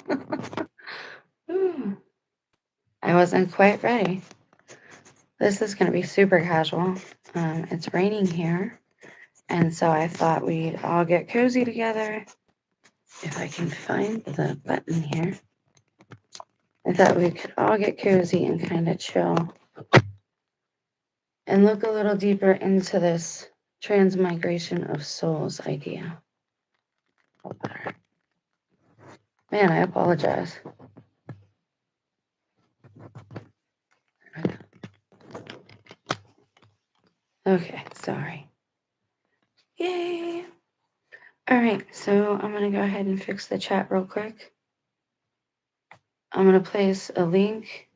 Okay. Ooh, I wasn't quite ready. This is going to be super casual. It's raining here, and so I thought we'd all get cozy together. If I can find the button here, I thought we could all get cozy and kind of chill and look a little deeper into this transmigration of souls idea. Man, I apologize. Okay, sorry. Yay! All right, so I'm going to go ahead and fix the chat real quick. I'm going to place a link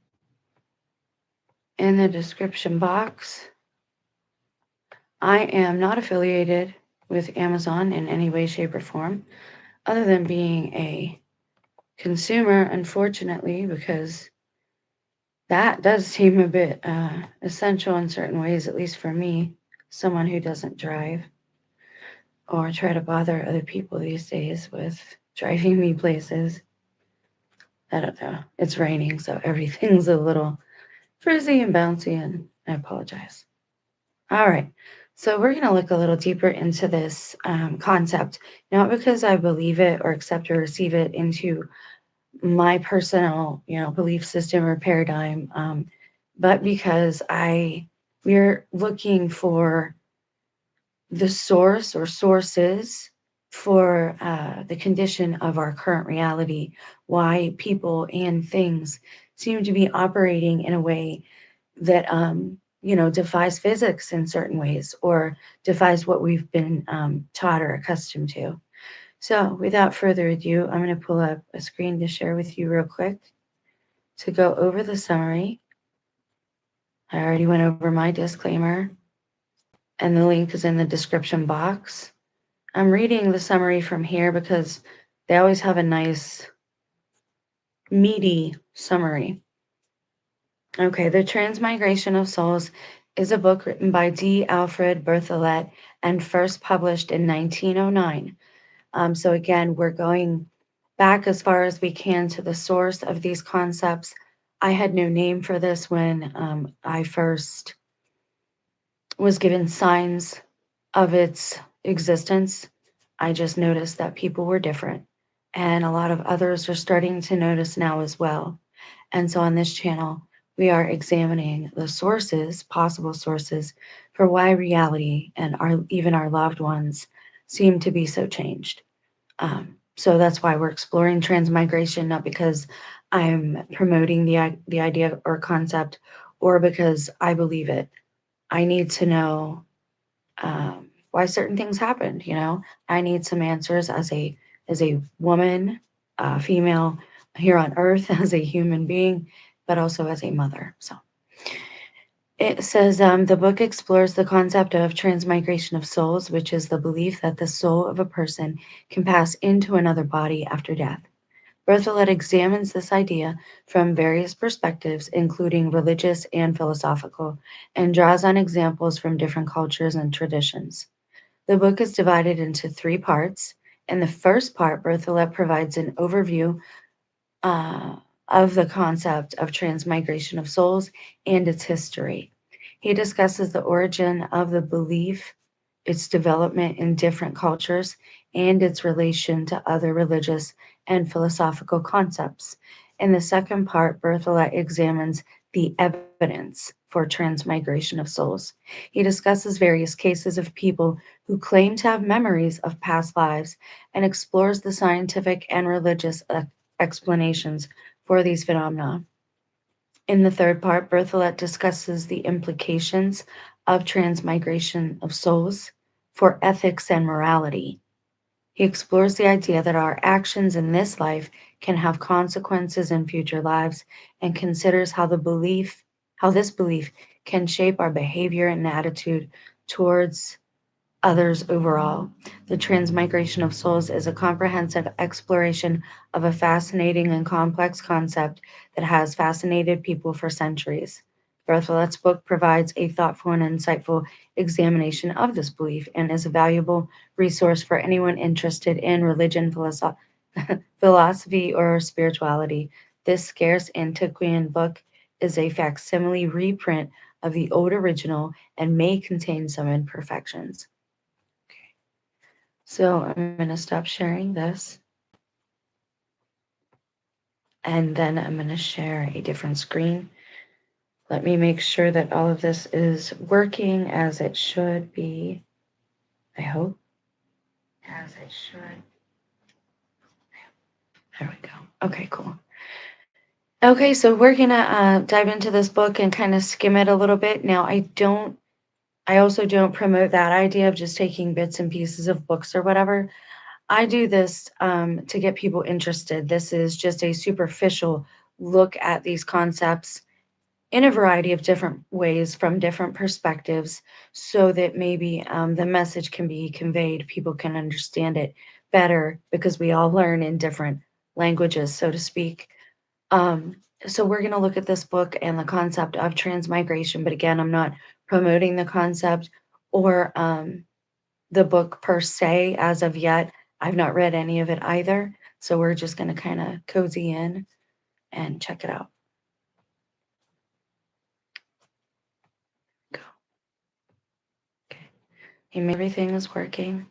in the description box. I am not affiliated with Amazon in any way, shape, or form, other than being a consumer, unfortunately, because that does seem a bit essential in certain ways, at least for me, someone who doesn't drive or try to bother other people these days with driving me places. I don't know. It's raining, so everything's a little frizzy and bouncy, and I apologize. All right. So we're going to look a little deeper into this concept, not because I believe it or accept or receive it into my personal, belief system or paradigm, but because we're looking for the source or sources for the condition of our current reality, why people and things seem to be operating in a way that defies physics in certain ways or defies what we've been taught or accustomed to. So without further ado, I'm going to pull up a screen to share with you real quick to go over the summary. I already went over my disclaimer, and the link is in the description box. I'm reading the summary from here because they always have a nice, meaty summary. Okay, The Transmigration of Souls is a book written by D. Alfred Bertholet and first published in 1909. So again, we're going back as far as we can to the source of these concepts. I had no name for this when I first was given signs of its existence. I just noticed that people were different, and a lot of others are starting to notice now as well. And so on this channel, we are examining the sources, possible sources, for why reality and even our loved ones seem to be so changed. So that's why we're exploring transmigration, not because I'm promoting the idea or concept or because I believe it. I need to know why certain things happened. I need some answers as a woman, female here on Earth, as a human being, but also as a mother. So it says the book explores the concept of transmigration of souls, which is the belief that the soul of a person can pass into another body after death. Bertholet examines this idea from various perspectives, including religious and philosophical, and draws on examples from different cultures and traditions. The book is divided into 3 parts. In the first part, Bertholet provides an overview of the concept of transmigration of souls and its history. He discusses the origin of the belief, its development in different cultures, and its relation to other religious and philosophical concepts. In the second part, Bertholet examines the evidence for transmigration of souls. He discusses various cases of people who claim to have memories of past lives and explores the scientific and religious explanations for these phenomena. In the third part, Bertholet discusses the implications of transmigration of souls for ethics and morality. He explores the idea that our actions in this life can have consequences in future lives and considers how this belief can shape our behavior and attitude towards others overall. The Transmigration of Souls is a comprehensive exploration of a fascinating and complex concept that has fascinated people for centuries. Bertholet's book provides a thoughtful and insightful examination of this belief and is a valuable resource for anyone interested in religion, philosophy, or spirituality. This scarce antiquarian book is a facsimile reprint of the old original and may contain some imperfections. Okay. So I'm going to stop sharing this. And then I'm going to share a different screen. Let me make sure that all of this is working as it should be. I hope. As it should. There we go. Okay, cool. Okay, so we're going to dive into this book and kind of skim it a little bit. Now, I also don't promote that idea of just taking bits and pieces of books or whatever. I do this to get people interested. This is just a superficial look at these concepts in a variety of different ways from different perspectives so that maybe the message can be conveyed. People can understand it better because we all learn in different languages, so to speak. Um, so we're going to look at this book and the concept of transmigration. But again, I'm not promoting the concept or the book per se as of yet. I've not read any of it either. So we're just going to kind of cozy in and check it out. Go. Okay. Everything is working.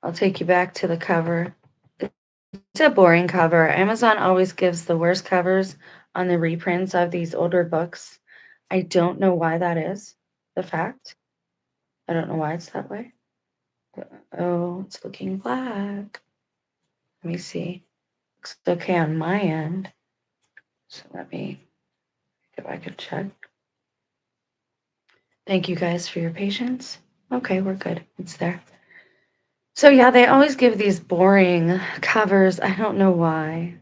I'll take you back to the cover. It's a boring cover. Amazon always gives the worst covers on the reprints of these older books. I don't know why that is, the fact. I don't know why it's that way. Oh, it's looking black. Let me see. Looks okay on my end. So let me, if I could check. Thank you guys for your patience. Okay, we're good. It's there. So yeah, they always give these boring covers. I don't know why.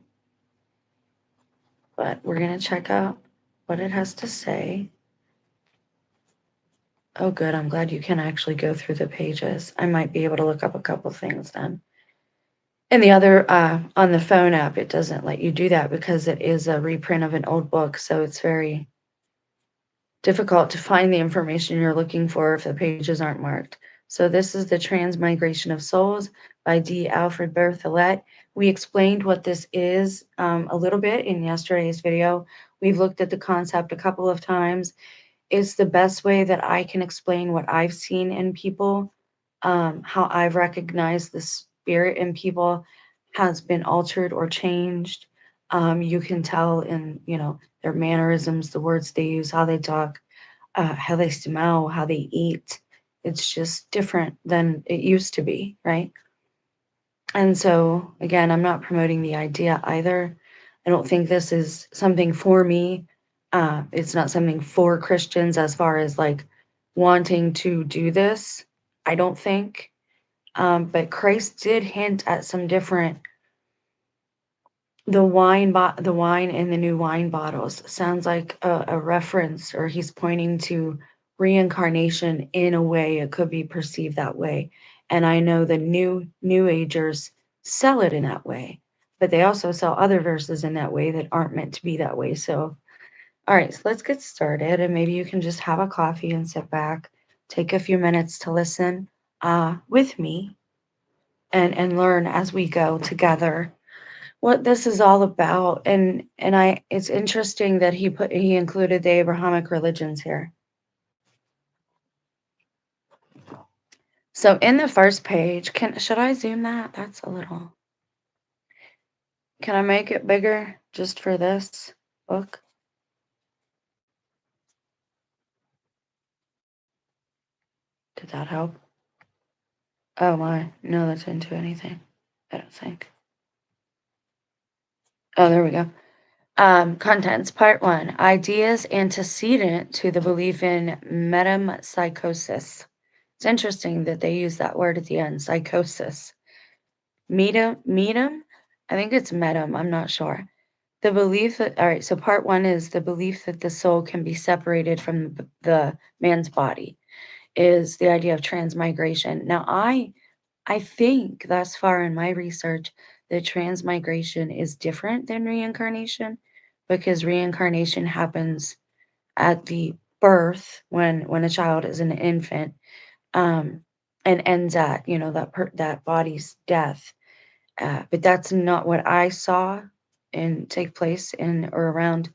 But we're going to check out what it has to say. Oh, good. I'm glad you can actually go through the pages. I might be able to look up a couple things then. And the other, on the phone app, it doesn't let you do that because it is a reprint of an old book. So it's very difficult to find the information you're looking for if the pages aren't marked. So this is The Transmigration of Souls by D. Alfred Bertholet. We explained what this is a little bit in yesterday's video. We've looked at the concept a couple of times. It's the best way that I can explain what I've seen in people, how I've recognized the spirit in people has been altered or changed. You can tell in, their mannerisms, the words they use, how they talk, how they smell, how they eat. It's just different than it used to be, right? And so, again, I'm not promoting the idea either. I don't think this is something for me. It's not something for Christians as far as like wanting to do this. I don't think. But Christ did hint at some different the wine in the new wine bottles sounds like a reference, or he's pointing to reincarnation in a way it could be perceived that way. And I know the new agers sell it in that way, but they also sell other verses in that way that aren't meant to be that way. So all right, so let's get started, and maybe you can just have a coffee and sit back, take a few minutes to listen with me and learn as we go together what this is all about. And I it's interesting that he included the Abrahamic religions here. So in the first page, should I zoom that? That's a little. Can I make it bigger just for this book? Did that help? Oh my, no, that didn't do anything. I don't think. Oh, there we go. Contents, part 1, ideas antecedent to the belief in metempsychosis. It's interesting that they use that word at the end, psychosis. Metem? I think it's metem, I'm not sure. The belief that, all right, so part 1 is the belief that the soul can be separated from the man's body, is the idea of transmigration. Now, I think thus far in my research that transmigration is different than reincarnation, because reincarnation happens at the birth when a child is an infant, and ends at that body's death. But that's not what I saw and take place in or around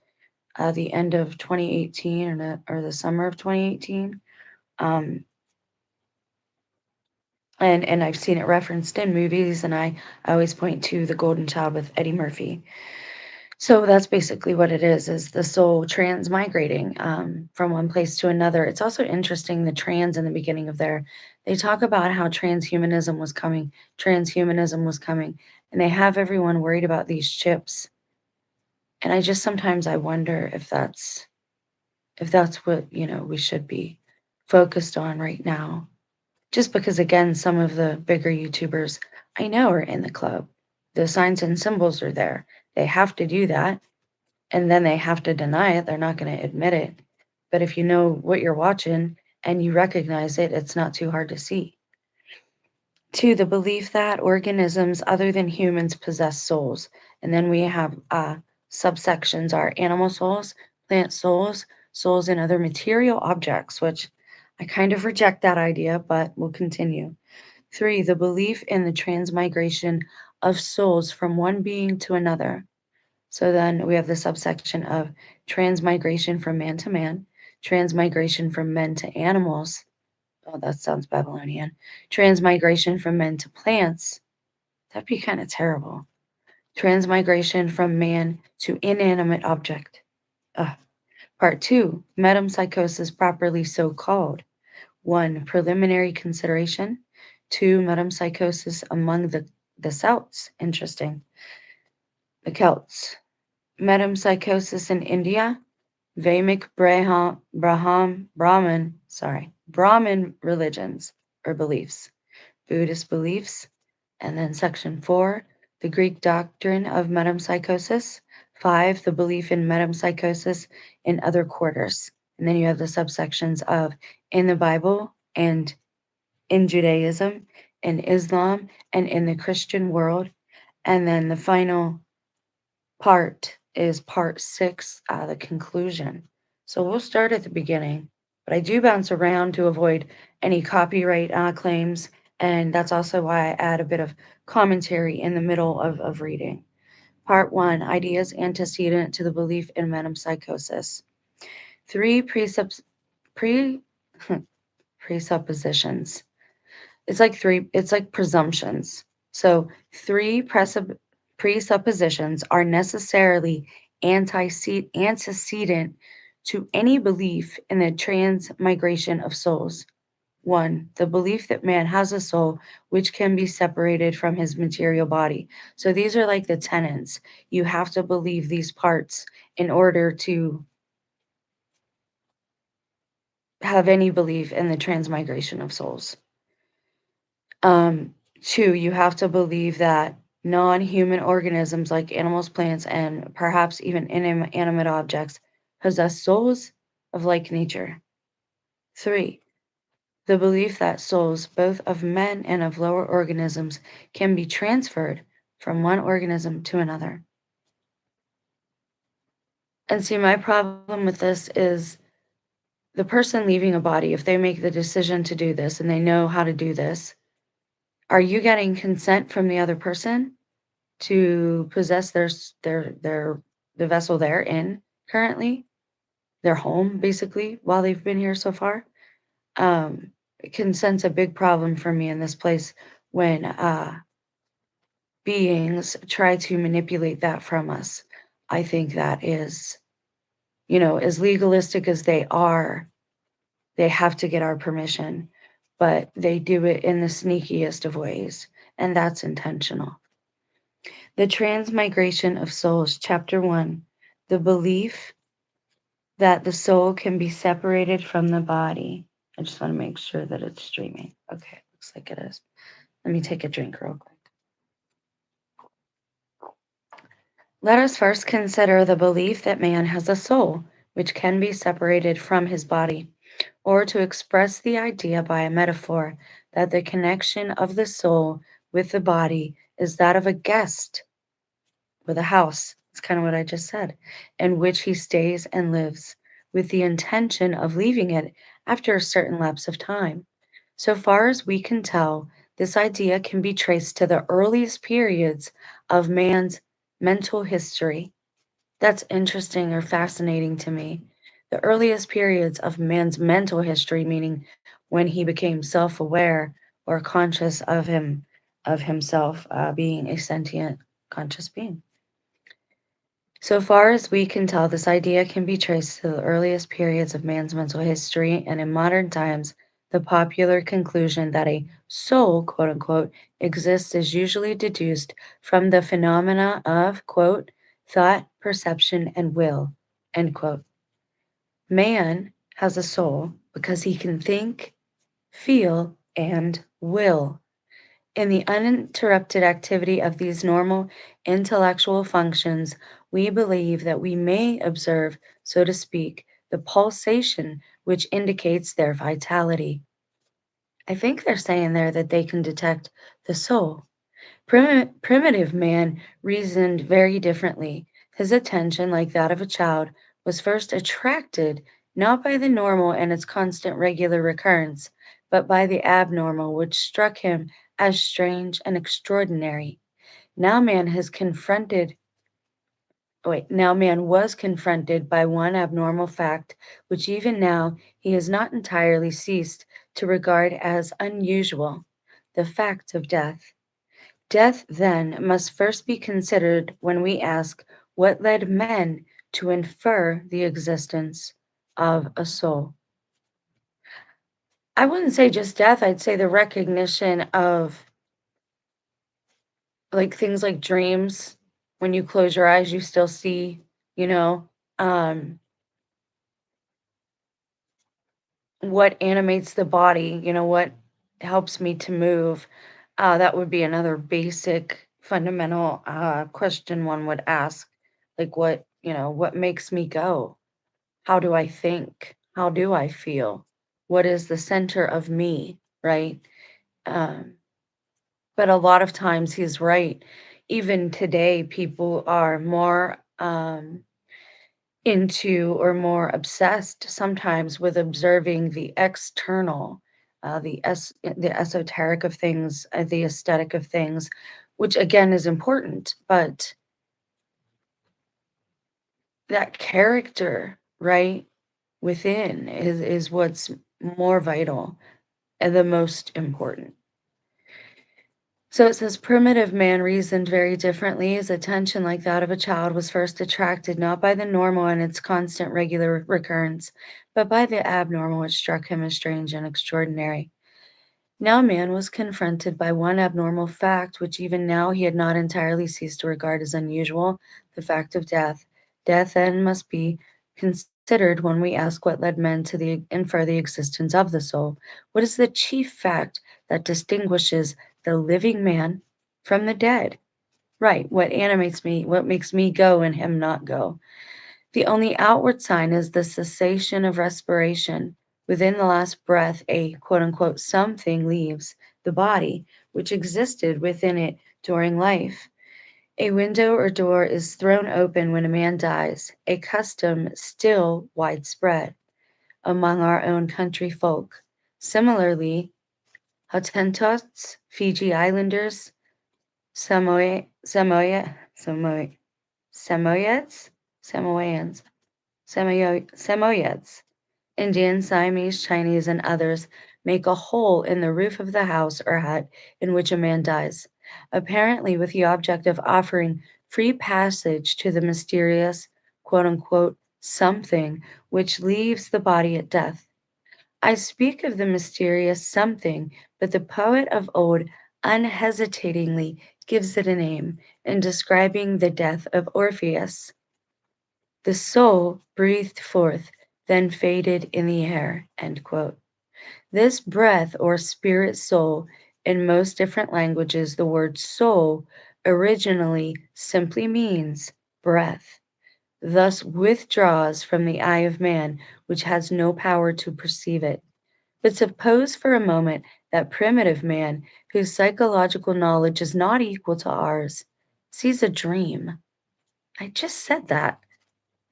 the end of 2018 or the summer of 2018. Um, and I've seen it referenced in movies, and I always point to The Golden Child with Eddie Murphy. So that's basically what it is the soul transmigrating from one place to another. It's also interesting the trans in the beginning of there. They talk about how transhumanism was coming, and they have everyone worried about these chips. And I just sometimes I wonder if that's what, we should be focused on right now. Just because again, some of the bigger YouTubers I know are in the club. The signs and symbols are there. They have to do that, and then they have to deny it. They're not going to admit it. But if you know what you're watching and you recognize it, it's not too hard to see. Two, the belief that organisms other than humans possess souls. And then we have subsections are animal souls, plant souls, souls in other material objects, which I kind of reject that idea, but we'll continue. Three, the belief in the transmigration of souls from one being to another. So then we have the subsection of transmigration from man to man, transmigration from men to animals. Oh, that sounds Babylonian. Transmigration from men to plants. That'd be kind of terrible. Transmigration from man to inanimate object. Ugh. Part two, metempsychosis properly so called. One, preliminary consideration. Two, metempsychosis among the Celts. Interesting. The Celts. Metempsychosis in India. Vamic Brahmin religions or beliefs. Buddhist beliefs. And then section 4, the Greek doctrine of metempsychosis. 5, the belief in metempsychosis in other quarters. And then you have the subsections of in the Bible and in Judaism, in Islam, and in the Christian world. And then the final part is part 6, the conclusion. So we'll start at the beginning, but I do bounce around to avoid any copyright claims, and that's also why I add a bit of commentary in the middle of reading. Part 1, ideas antecedent to the belief in metempsychosis. 3 pre, presuppositions. It's like presumptions. So 3 presuppositions are necessarily antecedent to any belief in the transmigration of souls. 1, the belief that man has a soul which can be separated from his material body. So these are like the tenets. You have to believe these parts in order to have any belief in the transmigration of souls. 2, you have to believe that non-human organisms like animals, plants, and perhaps even inanimate objects possess souls of like nature. 3, the belief that souls, both of men and of lower organisms, can be transferred from one organism to another. And see, my problem with this is the person leaving a body, if they make the decision to do this and they know how to do this, are you getting consent from the other person to possess the vessel they're in currently, their home basically, while they've been here so far? Um, Consent's a big problem for me in this place when beings try to manipulate that from us. I think that is, as legalistic as they are, they have to get our permission, but they do it in the sneakiest of ways, and that's intentional. The Transmigration of Souls, Chapter 1, the belief that the soul can be separated from the body. I just want to make sure that it's streaming. Okay, looks like it is. Let me take a drink real quick. Let us first consider the belief that man has a soul, which can be separated from his body, or to express the idea by a metaphor that the connection of the soul with the body is that of a guest with a house. It's kind of what I just said, in which he stays and lives, with the intention of leaving it after a certain lapse of time. So far as we can tell, This idea can be traced to the earliest periods of man's mental history. That's interesting or fascinating to me. The earliest periods of man's mental history, meaning when he became self-aware or conscious of himself being a sentient, conscious being. So far as we can tell, this idea can be traced to the earliest periods of man's mental history, and in modern times, the popular conclusion that a soul, quote unquote, exists is usually deduced from the phenomena of, quote, thought, perception, and will, end quote. Man has a soul because he can think, feel, and will. In the uninterrupted activity of these normal intellectual functions, we believe that we may observe, so to speak, the pulsation which indicates their vitality. I think they're saying there that they can detect the soul. Primitive man reasoned very differently. His attention, like that of a child, was first attracted not by the normal and its constant regular recurrence, but by the abnormal, which struck him as strange and extraordinary. Now man has confronted now man was confronted by one abnormal fact, which even now he has not entirely ceased to regard as unusual, the fact of death. Death, then, must first be considered when we ask what led men to infer the existence of a soul. I wouldn't say just death, I'd say the recognition of like things like dreams. When you close your eyes, you still see, you know, um, what animates the body, what helps me to move. That would be another basic, fundamental question one would ask. Like, what makes me go? How do I think? How do I feel? What is the center of me, right? Um, but a lot of times he's right. Even today, people are more into or more obsessed sometimes with observing the external, the esoteric of things, the aesthetic of things, which again is important, but that character, right, within is what's more vital and the most important. So it says primitive man reasoned very differently. His attention, like that of a child, was first attracted not by the normal and its constant regular recurrence, but by the abnormal, which struck him as strange and extraordinary. Now man was confronted by one abnormal fact, which even now he had not entirely ceased to regard as unusual, the fact of death. Death then must be considered when we ask what led men to infer the existence of the soul. What is the chief fact that distinguishes the living man from the dead? Right, what animates me, what makes me go and him not go. The only outward sign is the cessation of respiration. Within the last breath, a quote unquote something leaves the body, which existed within it during life. A window or door is thrown open when a man dies, a custom still widespread among our own country folk. Similarly, Hottentots, Fiji Islanders, Samoyeds, Samoans, Samoyeds, Indian, Siamese, Chinese, and others make a hole in the roof of the house or hut in which a man dies, apparently with the object of offering free passage to the mysterious, quote unquote, something which leaves the body at death. I speak of the mysterious something, but the poet of old unhesitatingly gives it a name in describing the death of Orpheus. The soul breathed forth, then faded in the air. End quote. This breath or spirit soul, in most different languages, the word soul originally simply means breath, thus withdraws from the eye of man, which has no power to perceive it. But suppose for a moment that primitive man, whose psychological knowledge is not equal to ours, sees a dream. I just said that.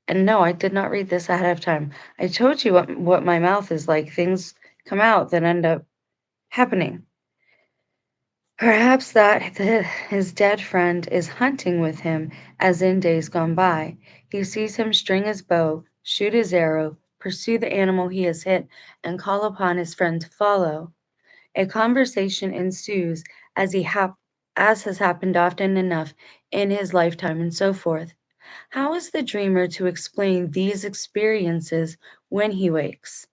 And no, I did not read this ahead of time. I told you what my mouth is like. Things come out that end up happening. Perhaps that his dead friend is hunting with him as in days gone by. He sees him string his bow, shoot his arrow, pursue the animal he has hit, and call upon his friend to follow. A conversation ensues as as has happened often enough in his lifetime and so forth. How is the dreamer to explain these experiences when he wakes?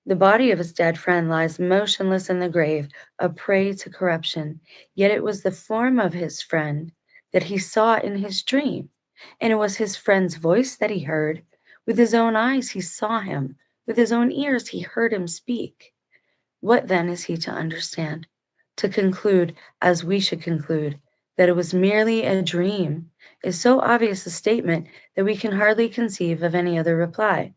The body of his dead friend lies motionless in the grave, a prey to corruption. Yet it was the form of his friend that he saw in his dream, and it was his friend's voice that he heard. With his own eyes he saw him, with his own ears he heard him speak. What then is he to understand? To conclude, as we should conclude, that it was merely a dream is so obvious a statement that we can hardly conceive of any other reply.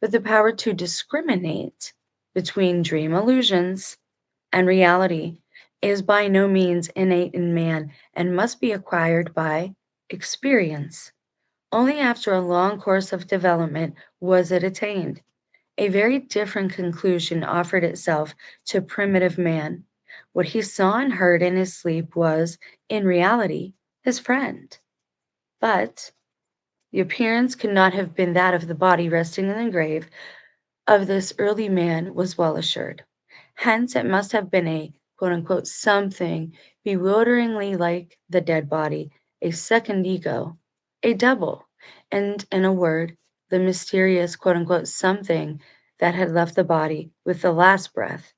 But the power to discriminate between dream illusions and reality is by no means innate in man and must be acquired by experience. Only after a long course of development was it attained. A very different conclusion offered itself to primitive man. What he saw and heard in his sleep was, in reality, his friend. But the appearance could not have been that of the body resting in the grave of this early man was well assured. Hence, it must have been a quote unquote something bewilderingly like the dead body, a second ego, a double, and in a word, the mysterious quote unquote something that had left the body with the last breath.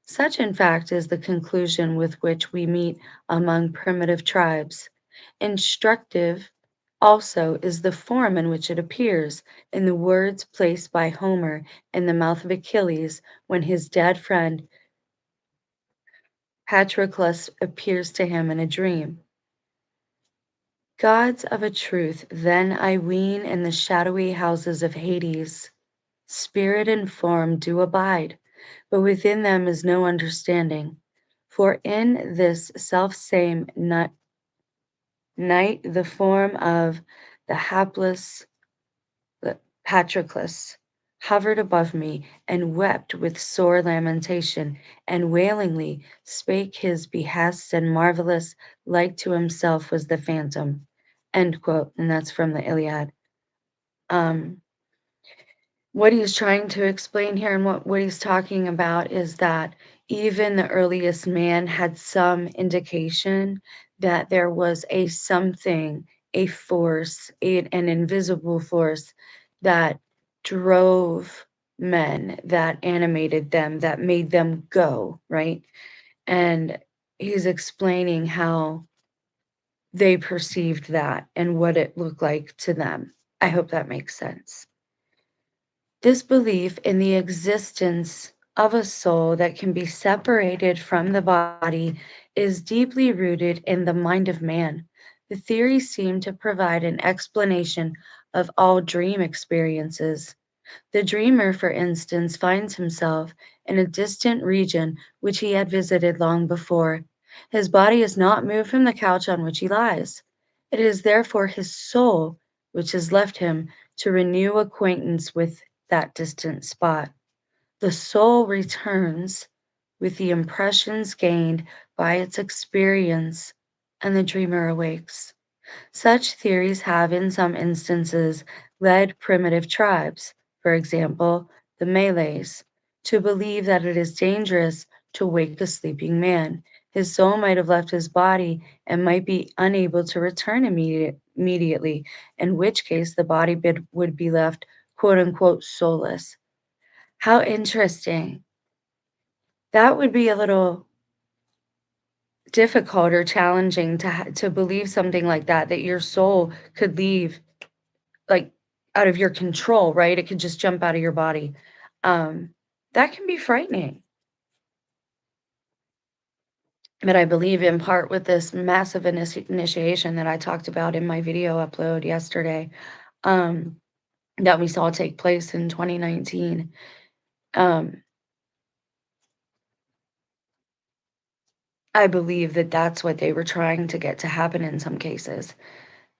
Such, in fact, is the conclusion with which we meet among primitive tribes. Instructive also is the form in which it appears in the words placed by Homer in the mouth of Achilles when his dead friend Patroclus appears to him in a dream. Gods of a truth, then I ween in the shadowy houses of Hades, spirit and form do abide, but within them is no understanding. For in this self same night, the form of the hapless Patroclus hovered above me and wept with sore lamentation, and wailingly spake his behests, and marvelous, like to himself was the phantom. End quote. And that's from the Iliad. Um, what he's trying to explain here and what he's talking about is that even the earliest man had some indication that there was a something, a force, an invisible force that drove men, that animated them, that made them go, right? And he's explaining how they perceived that and what it looked like to them. I hope that makes sense. This belief in the existence of a soul that can be separated from the body is deeply rooted in the mind of man. The theory seemed to provide an explanation of all dream experiences. The dreamer, for instance, finds himself in a distant region which he had visited long before. His body is not moved from the couch on which he lies. It is therefore his soul which has left him to renew acquaintance with that distant spot. The soul returns with the impressions gained by its experience, and the dreamer awakes. Such theories have, in some instances, led primitive tribes, for example, the Malays, to believe that it is dangerous to wake a sleeping man. His soul might have left his body and might be unable to return immediately, in which case the body would be left quote unquote soulless. How interesting. That would be a little difficult or challenging to believe something like that your soul could leave like out of your control, right? It could just jump out of your body. Um, that can be frightening. But I believe in part with this massive initiation that I talked about in my video upload yesterday, um, that we saw take place in 2019. Um, I believe that that's what they were trying to get to happen in some cases.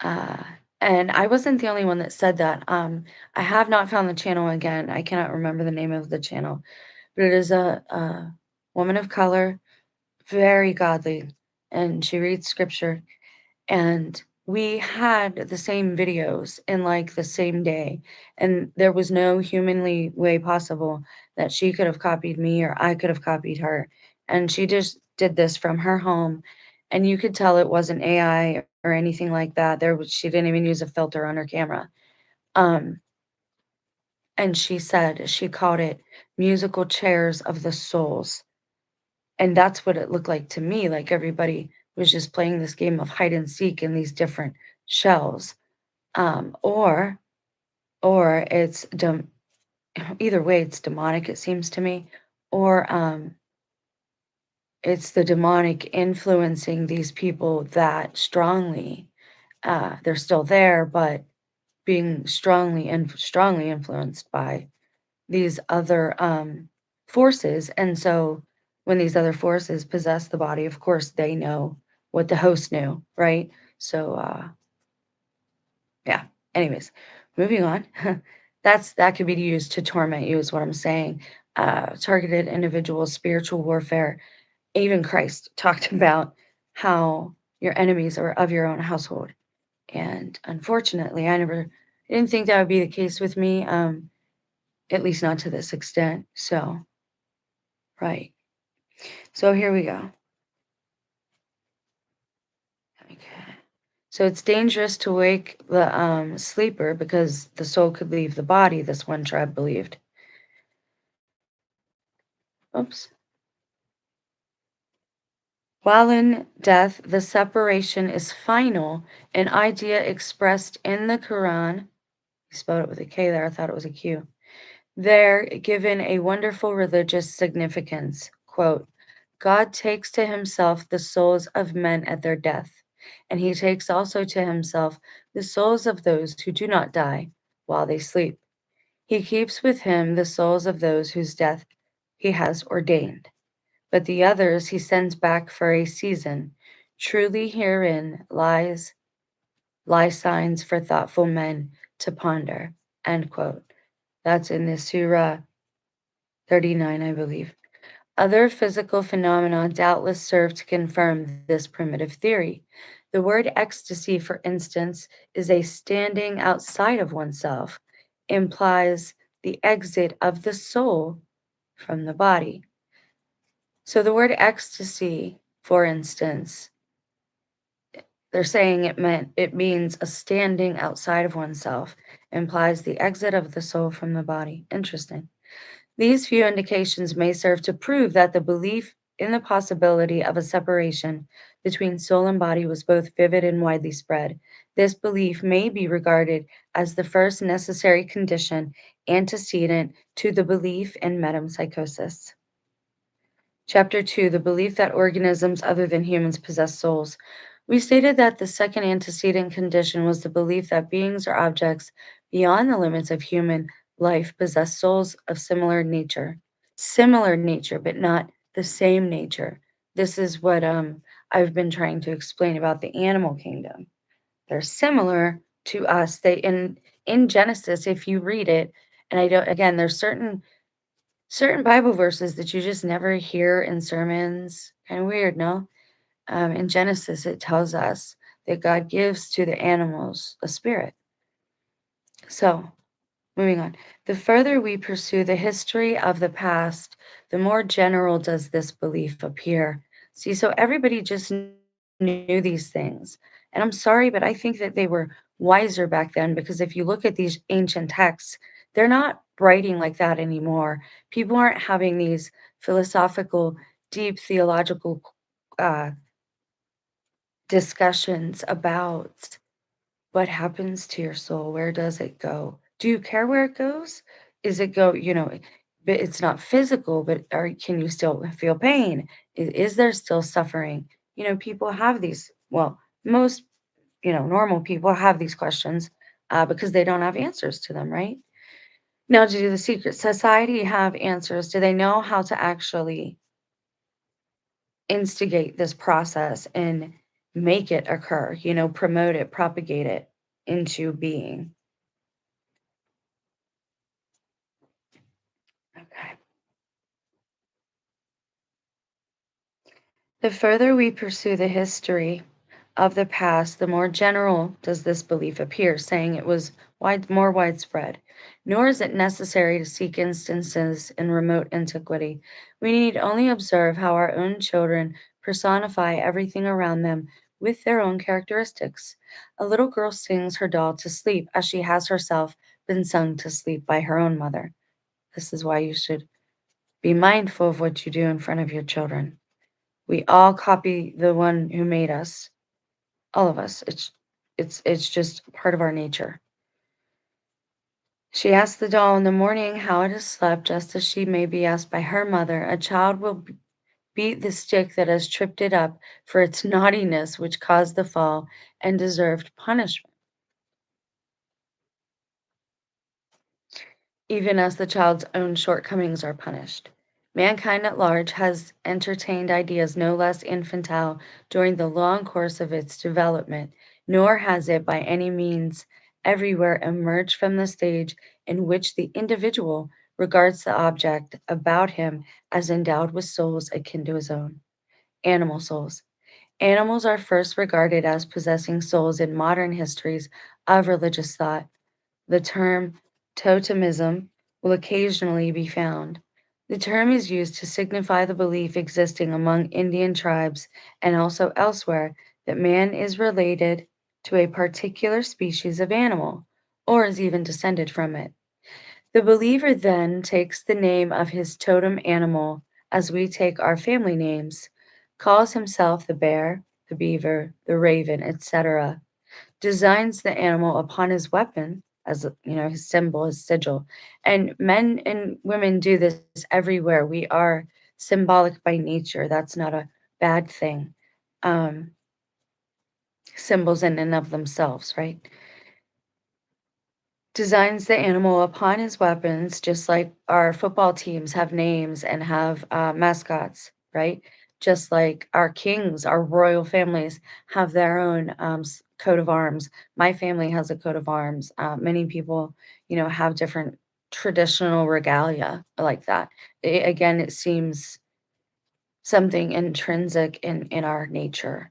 Uh, and I wasn't the only one that said that. I have not found the channel again. I cannot remember the name of the channel, but it is a woman of color, very godly. and she reads scripture, and we had the same videos in like the same day, and there was no humanly way possible that she could have copied me or I could have copied her. And she just did this from her home, and you could tell it wasn't AI or anything like that. She didn't even use a filter on her camera. Um, and she said she called it musical chairs of the souls. And that's what it looked like to me, like everybody was just playing this game of hide and seek in these different shells. Um, or or it's either way, it's demonic, it seems to me, or it's the demonic influencing these people that strongly, they're still there, but being strongly influenced by these other forces. And so when these other forces possess the body, of course, they know what the host knew, right? So, yeah. Anyways, moving on. That could be used to torment you, is what I'm saying. Targeted individuals, spiritual warfare. Even Christ talked about how your enemies are of your own household. And unfortunately, I didn't think that would be the case with me, at least not to this extent. So, right. So here we go. Okay. So it's dangerous to wake the sleeper because the soul could leave the body, this one tribe believed. Oops. While in death, the separation is final, an idea expressed in the Quran. You spelled it with a K there, I thought it was a Q. They're given a wonderful religious significance. Quote, God takes to himself the souls of men at their death, and he takes also to himself the souls of those who do not die while they sleep. He keeps with him the souls of those whose death he has ordained, but the others he sends back for a season. Truly herein lie signs for thoughtful men to ponder. End quote. That's in the Surah 39, I believe. Other physical phenomena doubtless serve to confirm this primitive theory. The word ecstasy, for instance, is a standing outside of oneself, implies the exit of the soul from the body. So the word ecstasy, for instance, they're saying it means a standing outside of oneself, implies the exit of the soul from the body. Interesting. These few indications may serve to prove that the belief in the possibility of a separation between soul and body was both vivid and widely spread. This belief may be regarded as the first necessary condition antecedent to the belief in metempsychosis. Chapter 2, the belief that organisms other than humans possess souls. We stated that the second antecedent condition was the belief that beings or objects beyond the limits of human life possess souls of similar nature, but not the same nature. This is what I've been trying to explain about the animal kingdom. They're similar to us. They in Genesis, if you read it, and I don't again, there's certain Bible verses that you just never hear in sermons. Kind of weird, no? In Genesis, it tells us that God gives to the animals a spirit. So, moving on. The further we pursue the history of the past, the more general does this belief appear. See, so everybody just knew these things. And I'm sorry, but I think that they were wiser back then because if you look at these ancient texts, they're not writing like that anymore. People aren't having these philosophical, deep theological uh, discussions about what happens to your soul? Where does it go? Do you care where it goes? Is it go, but it's not physical, but can you still feel pain? Is there still suffering? People have these, well, most, normal people have these questions because they don't have answers to them, right? Now, do the secret society have answers? Do they know how to actually instigate this process and make it occur, promote it, propagate it into being? Okay. The further we pursue the history of the past, the more general does this belief appear, saying it was more widespread. Nor is it necessary to seek instances in remote antiquity. We need only observe how our own children personify everything around them with their own characteristics. A little girl sings her doll to sleep as she has herself been sung to sleep by her own mother. This is why you should be mindful of what you do in front of your children. We all copy the one who made us, all of us. It's just part of our nature. She asks the doll in the morning how it has slept, just as she may be asked by her mother. A child will beat the stick that has tripped it up for its naughtiness, which caused the fall and deserved punishment, even as the child's own shortcomings are punished. Mankind at large has entertained ideas no less infantile during the long course of its development, nor has it by any means everywhere emerged from the stage in which the individual regards the object about him as endowed with souls akin to his own. Animal souls. Animals are first regarded as possessing souls in modern histories of religious thought. The term totemism will occasionally be found. The term is used to signify the belief existing among Indian tribes and also elsewhere that man is related to a particular species of animal, or is even descended from it. The believer then takes the name of his totem animal as we take our family names, calls himself the bear, the beaver, the raven, etc., designs the animal upon his weapon as his symbol, his sigil. And men and women do this everywhere. We are symbolic by nature. That's not a bad thing. Um, Symbols in and of themselves, right? Designs the animal upon his weapons, just like our football teams have names and have mascots, right? Just like our kings, our royal families have their own coat of arms. My family has a coat of arms. Many people, have different traditional regalia like that. Again, it seems something intrinsic in our nature.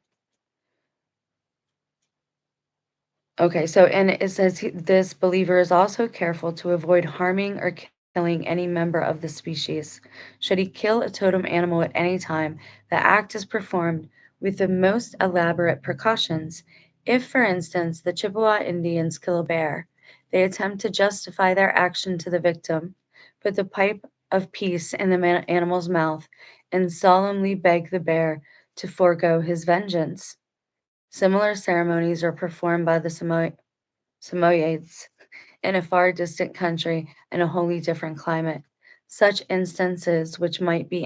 Okay, so and it says this believer is also careful to avoid harming or killing any member of the species. Should he kill a totem animal at any time, the act is performed with the most elaborate precautions. If, for instance, the Chippewa Indians kill a bear, they attempt to justify their action to the victim, put the pipe of peace in the animal's mouth, and solemnly beg the bear to forego his vengeance. Similar ceremonies are performed by the Samoyeds in a far distant country in a wholly different climate. Such instances, which might be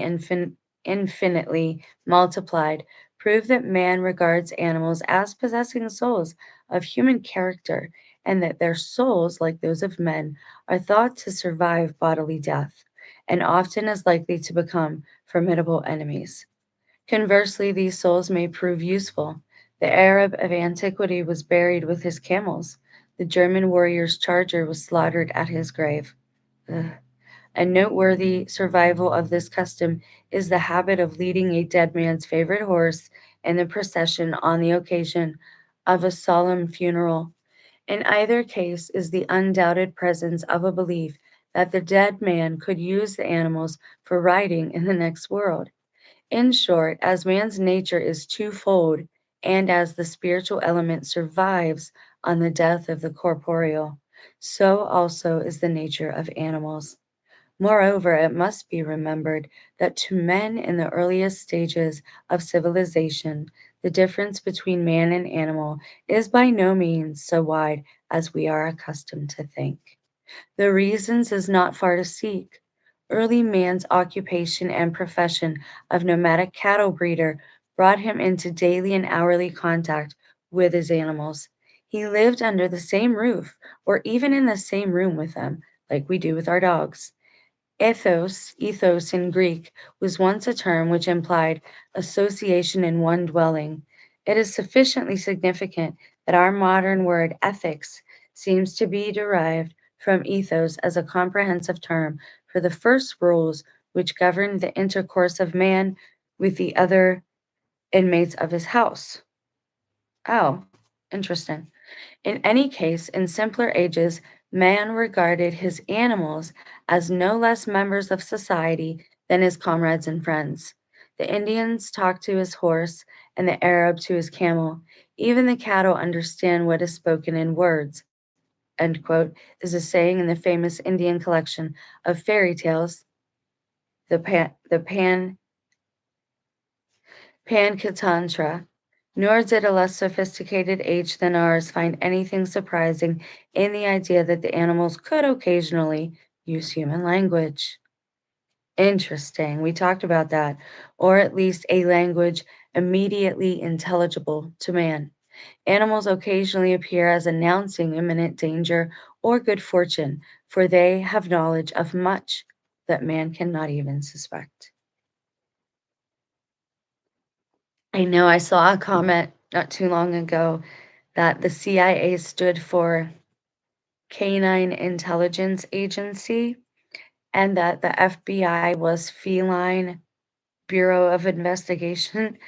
infinitely multiplied, prove that man regards animals as possessing souls of human character, and that their souls, like those of men, are thought to survive bodily death, and often as likely to become formidable enemies. Conversely, these souls may prove useful. The Arab of antiquity was buried with his camels. The German warrior's charger was slaughtered at his grave. Ugh. A noteworthy survival of this custom is the habit of leading a dead man's favorite horse in the procession on the occasion of a solemn funeral. In either case is the undoubted presence of a belief that the dead man could use the animals for riding in the next world. In short, as man's nature is twofold, and as the spiritual element survives on the death of the corporeal, so also is the nature of animals. Moreover, it must be remembered that to men in the earliest stages of civilization, the difference between man and animal is by no means so wide as we are accustomed to think. The reasons is not far to seek. Early man's occupation and profession of nomadic cattle breeder brought him into daily and hourly contact with his animals. He lived under the same roof or even in the same room with them, like we do with our dogs. Ethos in Greek, was once a term which implied association in one dwelling. It is sufficiently significant that our modern word ethics seems to be derived from ethos as a comprehensive term for the first rules which govern the intercourse of man with the other inmates of his house. Oh, interesting. In any case, in simpler ages, man regarded his animals as no less members of society than his comrades and friends. The Indians talk to his horse, and the Arab to his camel. Even the cattle understand what is spoken in words. End quote, is a saying in the famous Indian collection of fairy tales, the Panchatantra. Nor did a less sophisticated age than ours find anything surprising in the idea that the animals could occasionally use human language. Interesting. We talked about that. Or at least a language immediately intelligible to man. Animals occasionally appear as announcing imminent danger or good fortune, for they have knowledge of much that man cannot even suspect. I know I saw a comment not too long ago that the CIA stood for Canine Intelligence Agency and that the FBI was Feline Bureau of Investigation.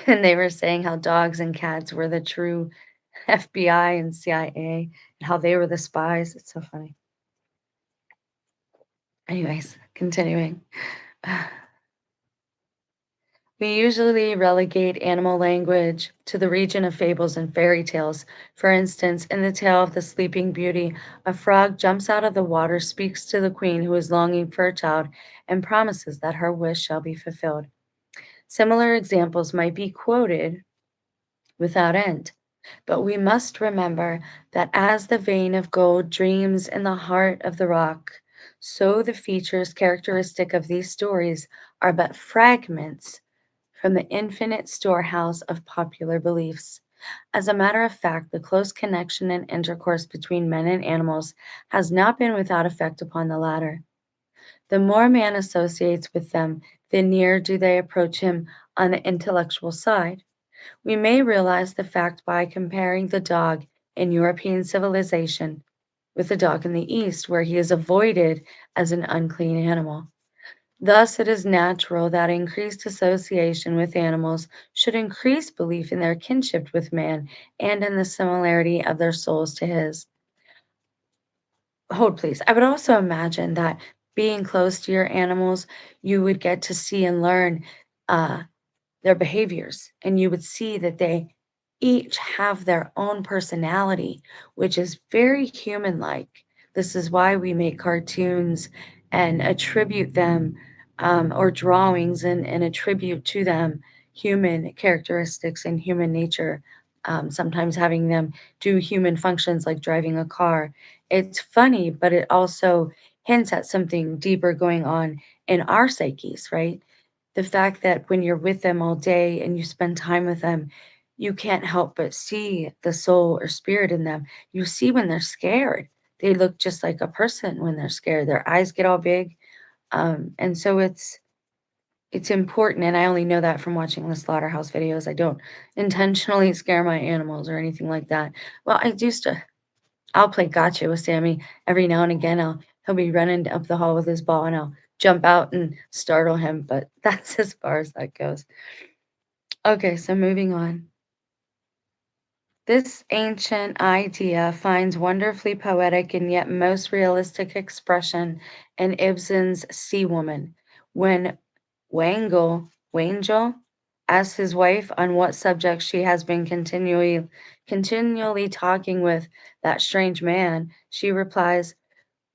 And they were saying how dogs and cats were the true FBI and CIA and how they were the spies. It's so funny. Anyways, continuing. We usually relegate animal language to the region of fables and fairy tales. For instance, in the tale of the Sleeping Beauty, a frog jumps out of the water, speaks to the queen who is longing for a child, and promises that her wish shall be fulfilled. Similar examples might be quoted without end. But we must remember that as the vein of gold dreams in the heart of the rock, so the features characteristic of these stories are but fragments from the infinite storehouse of popular beliefs. As a matter of fact, the close connection and intercourse between men and animals has not been without effect upon the latter. The more man associates with them, the nearer do they approach him on the intellectual side. We may realize the fact by comparing the dog in European civilization with the dog in the East, where he is avoided as an unclean animal. Thus, it is natural that increased association with animals should increase belief in their kinship with man and in the similarity of their souls to his. Hold, please. I would also imagine that being close to your animals, you would get to see and learn uh, their behaviors, and you would see that they each have their own personality, which is very human like. This is why we make cartoons and attribute them, or drawings and attribute to them human characteristics and human nature, sometimes having them do human functions like driving a car. It's funny, but it also hints at something deeper going on in our psyches, right? The fact that when you're with them all day and you spend time with them, you can't help but see the soul or spirit in them. You see when they're scared. They look just like a person when they're scared. Their eyes get all big. And so it's important, and I only know that from watching the slaughterhouse videos. I don't intentionally scare my animals or anything like that. Well, I used to I'll play gotcha with Sammy every now and again. He'll be running up the hall with his ball, and I'll jump out and startle him, but that's as far as that goes. Okay, so moving on. This ancient idea finds wonderfully poetic and yet most realistic expression in Ibsen's Sea Woman, when Wangel asks his wife on what subject she has been continually talking with that strange man. She replies,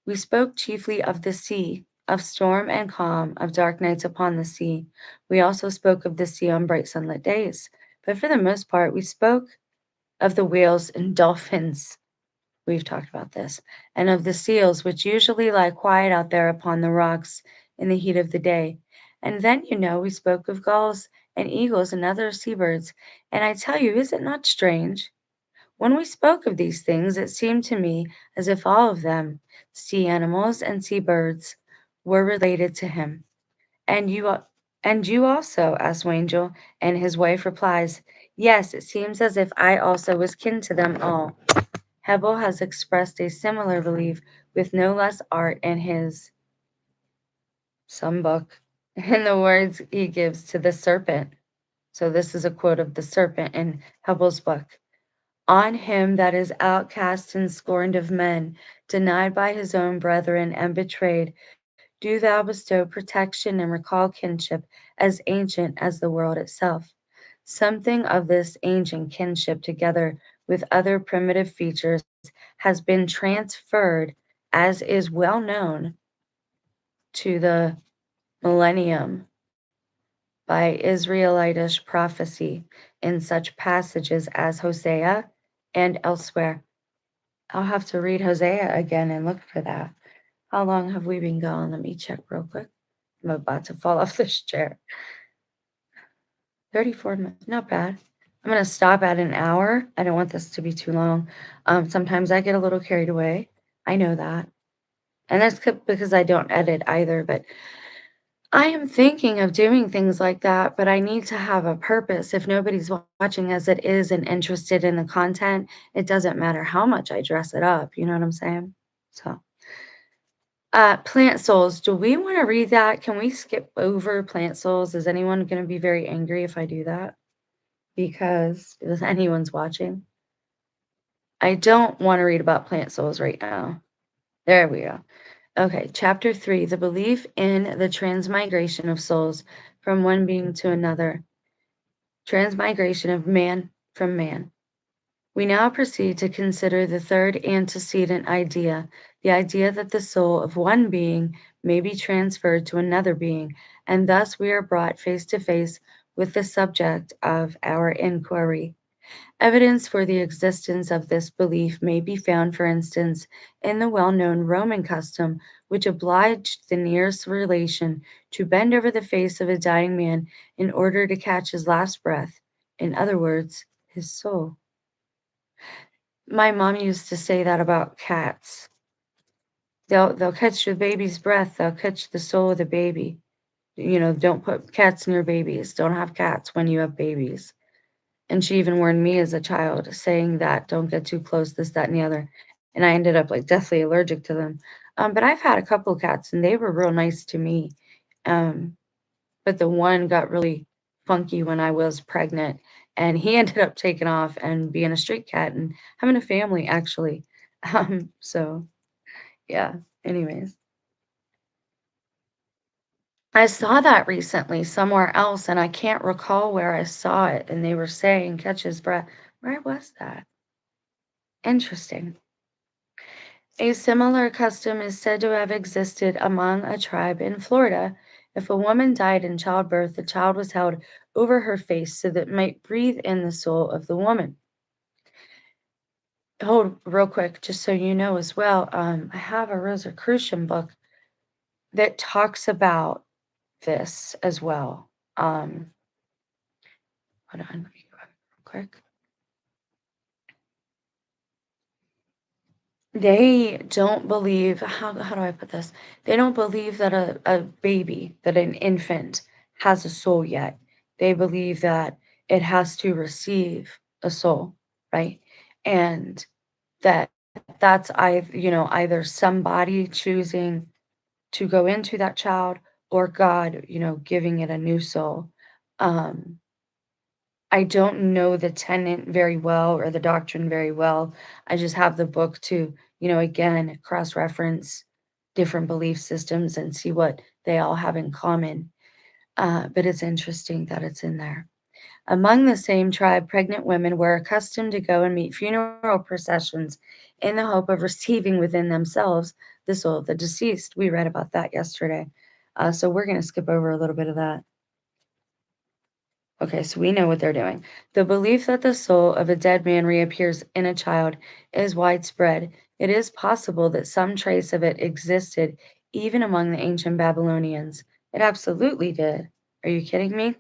"We spoke chiefly of the sea, of storm and calm, of dark nights upon the sea. We also spoke of the sea on bright sunlit days. But for the most part, we spoke of the whales and dolphins." We've talked about this. "And of the seals, which usually lie quiet out there upon the rocks in the heat of the day. And then, we spoke of gulls and eagles and other seabirds. And I tell you, is it not strange? When we spoke of these things, it seemed to me as if all of them, sea animals and sea birds, were related to him. And you also?" asked Wangel, and his wife replies, "Yes, it seems as if I also was kin to them all." Hebel has expressed a similar belief with no less art in his some book in the words he gives to the serpent. So this is a quote of the serpent in Hubble's book. On him that is outcast and scorned of men, denied by his own brethren and betrayed, do thou bestow protection and recall kinship as ancient as the world itself. Something of this ancient kinship, together with other primitive features, has been transferred, as is well known, to the millennium by Israelitish prophecy in such passages as Hosea and elsewhere. I'll have to read Hosea again and look for that. How long have we been going? Let me check real quick. I'm about to fall off this chair. 34 minutes, not bad. I'm going to stop at an hour. I don't want this to be too long. Sometimes I get a little carried away. I know that. And that's because I don't edit either, but I am thinking of doing things like that, but I need to have a purpose. If nobody's watching as it is and interested in the content, it doesn't matter how much I dress it up. You know what I'm saying? So, Plant Souls. Do we want to read that? Can we skip over Plant Souls? Is anyone going to be very angry if I do that? Because if anyone's watching, I don't want to read about Plant Souls right now. There we go. Okay, chapter 3, the belief in the transmigration of souls from one being to another, transmigration of man from man. We now proceed to consider the third antecedent idea, the idea that the soul of one being may be transferred to another being, and thus we are brought face to face with the subject of our inquiry. Evidence for the existence of this belief may be found, for instance, in the well-known Roman custom which obliged the nearest relation to bend over the face of a dying man in order to catch his last breath, in other words, his soul. My mom used to say that about cats. They'll catch the baby's breath, they'll catch the soul of the baby. Don't put cats near babies. Don't have cats when you have babies. And she even warned me as a child, saying that don't get too close, this, that, and the other. And I ended up like deathly allergic to them. But I've had a couple cats and they were real nice to me. Um, but the one got really funky when I was pregnant and he ended up taking off and being a street cat and having a family actually. So yeah, anyways. I saw that recently somewhere else and I can't recall where I saw it and they were saying catch his breath. Where was that? Interesting. A similar custom is said to have existed among a tribe in Florida. If a woman died in childbirth, the child was held over her face so that it might breathe in the soul of the woman. Hold real quick, just so you know as well. I have a Rosicrucian book that talks about this as well. Hold on, let me go back real quick. They don't believe, how do I put this? They don't believe that a baby, that an infant has a soul yet. They believe that it has to receive a soul, right? And that that's either somebody choosing to go into that child or God, giving it a new soul. Um, I don't know the tenet very well or the doctrine very well. I just have the book to, again, cross reference different belief systems and see what they all have in common. But it's interesting that it's in there. Among the same tribe, pregnant women were accustomed to go and meet funeral processions in the hope of receiving within themselves the soul of the deceased. We read about that yesterday. So we're going to skip over a little bit of that. Okay, so we know what they're doing. The belief that the soul of a dead man reappears in a child is widespread. It is possible that some trace of it existed even among the ancient Babylonians. It absolutely did. Are you kidding me?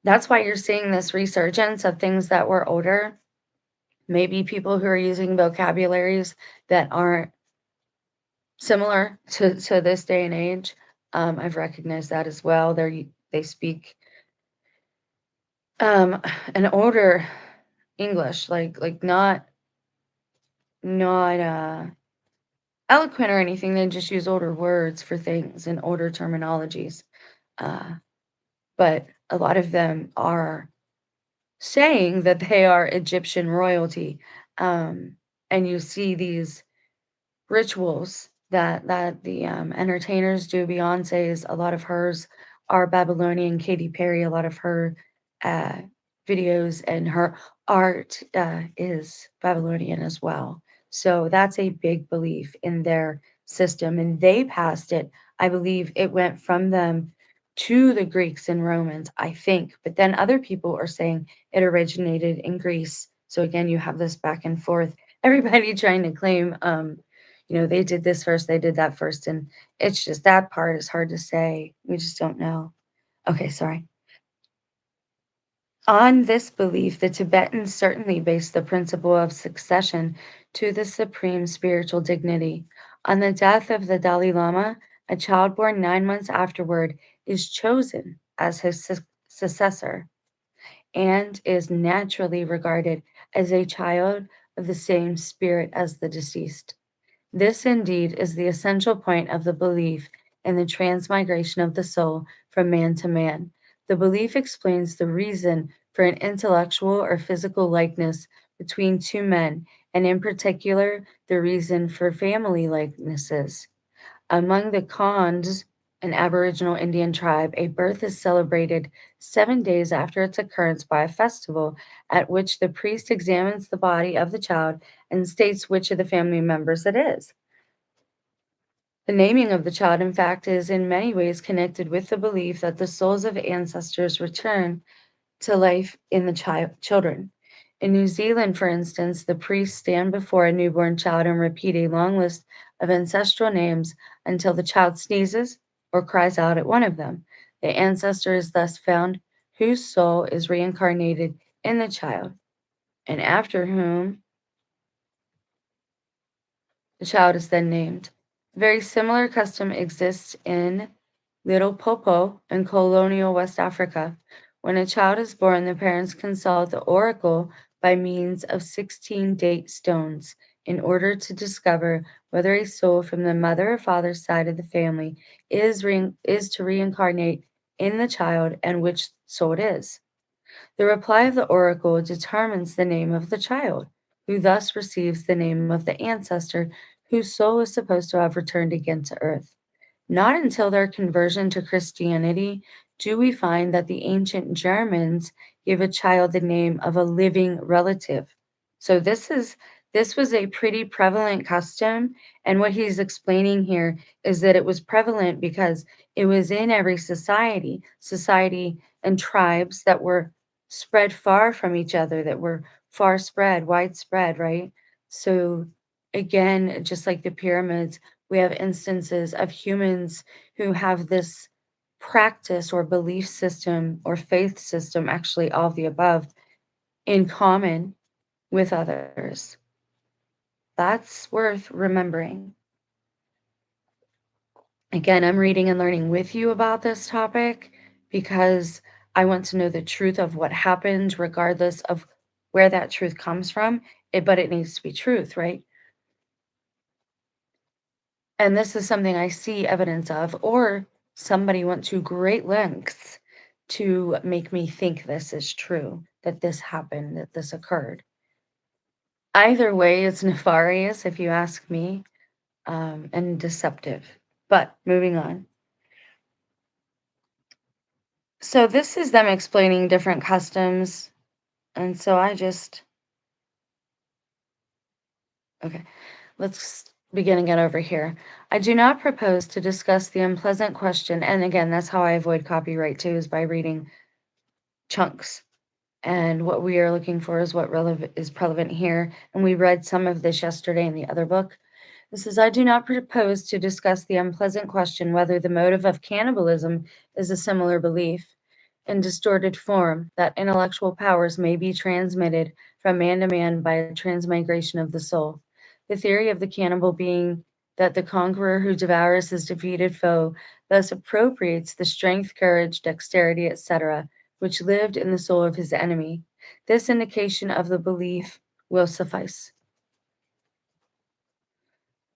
That's why you're seeing this resurgence of things that were older. Maybe people who are using vocabularies that aren't similar to this day and age. I've recognized that as well. They speak an older English, like not eloquent or anything. They just use older words for things and older terminologies. Uh, but a lot of them are saying that they are Egyptian royalty. And you see these rituals that the entertainers do. Beyonce's, a lot of hers are Babylonian. Katy Perry, a lot of her uh, videos and her art is Babylonian as well. So that's a big belief in their system, and they passed it. I believe it went from them to the Greeks and Romans, I think. But then other people are saying it originated in Greece. So again, you have this back and forth. Everybody trying to claim they did this first, they did that first, and it's just that part is hard to say. We just don't know. Okay, sorry. On this belief, the Tibetans certainly based the principle of succession to the supreme spiritual dignity. On the death of the Dalai Lama, a child born 9 months afterward is chosen as his successor and is naturally regarded as a child of the same spirit as the deceased. This indeed is the essential point of the belief in the transmigration of the soul from man to man. The belief explains the reason for an intellectual or physical likeness between two men, and in particular, the reason for family likenesses. Among the Khans, an Aboriginal Indian tribe, a birth is celebrated 7 days after its occurrence by a festival at which the priest examines the body of the child and states which of the family members it is. The naming of the child, in fact, is in many ways connected with the belief that the souls of ancestors return to life in the children. In New Zealand, for instance, the priests stand before a newborn child and repeat a long list of ancestral names until the child sneezes or cries out at one of them. The ancestor is thus found, whose soul is reincarnated in the child, and after whom the child is then named. A very similar custom exists in Little Popo in colonial West Africa. When a child is born, the parents consult the oracle by means of 16 date stones in order to discover whether a soul from the mother or father's side of the family is to reincarnate in the child and which soul it is. The reply of the oracle determines the name of the child, who thus receives the name of the ancestor whose soul is supposed to have returned again to earth. Not until their conversion to Christianity do we find that the ancient Germans gave a child the name of a living relative. So this was a pretty prevalent custom, and what he's explaining here is that it was prevalent because it was in every society and tribes that were spread far from each other, that were far spread, widespread, right? So again, just like the pyramids, we have instances of humans who have this practice or belief system or faith system, actually all of the above, in common with others. That's worth remembering. Again, I'm reading and learning with you about this topic because I want to know the truth of what happened, regardless of where that truth comes from. But it needs to be truth, right? And this is something I see evidence of, or somebody went to great lengths to make me think this is true, that this happened, that this occurred. Either way, it's nefarious, if you ask me, and deceptive. But moving on. So this is them explaining different customs. And so okay, let's begin again over here. I do not propose to discuss the unpleasant question. And again, that's how I avoid copyright too, is by reading chunks. And what we are looking for is what is relevant here. And we read some of this yesterday in the other book. This is, I do not propose to discuss the unpleasant question whether the motive of cannibalism is a similar belief in distorted form that intellectual powers may be transmitted from man to man by a transmigration of the soul. The theory of the cannibal being that the conqueror who devours his defeated foe thus appropriates the strength, courage, dexterity, etc., which lived in the soul of his enemy. This indication of the belief will suffice.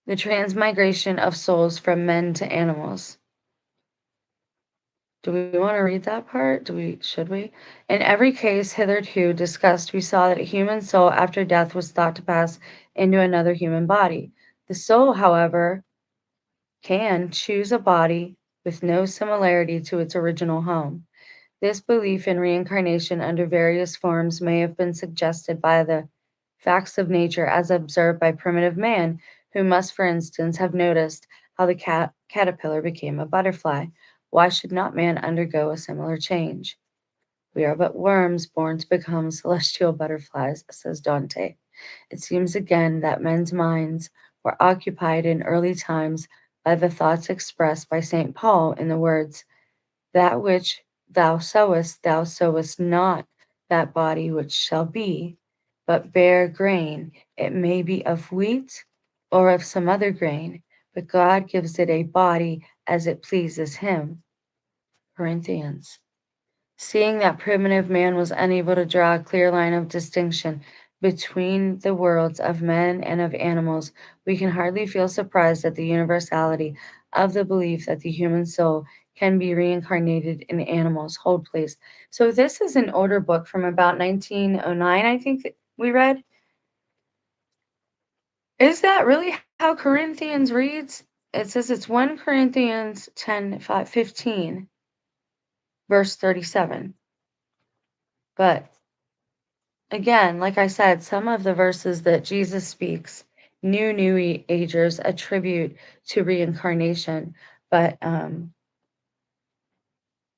The transmigration of souls from men to animals. Do we want to read that part? Should we? In every case hitherto discussed, we saw that a human soul after death was thought to pass into another human body. The soul, however, can choose a body with no similarity to its original home. This belief in reincarnation under various forms may have been suggested by the facts of nature as observed by primitive man, who must, for instance, have noticed how the caterpillar became a butterfly. Why should not man undergo a similar change? We are but worms born to become celestial butterflies, says Dante. It seems again that men's minds were occupied in early times by the thoughts expressed by St. Paul in the words, that which thou sowest not that body which shall be, but bear grain. It may be of wheat or of some other grain, but God gives it a body as it pleases him. Corinthians. Seeing that primitive man was unable to draw a clear line of distinction between the worlds of men and of animals, we can hardly feel surprised at the universality of the belief that the human soul can be reincarnated in animals. Hold, please. So, this is an older book from about 1909, I think that we read. Is that really how Corinthians reads? It says it's 1 Corinthians 15, verse 37. But again, like I said, some of the verses that Jesus speaks, New Agers attribute to reincarnation, but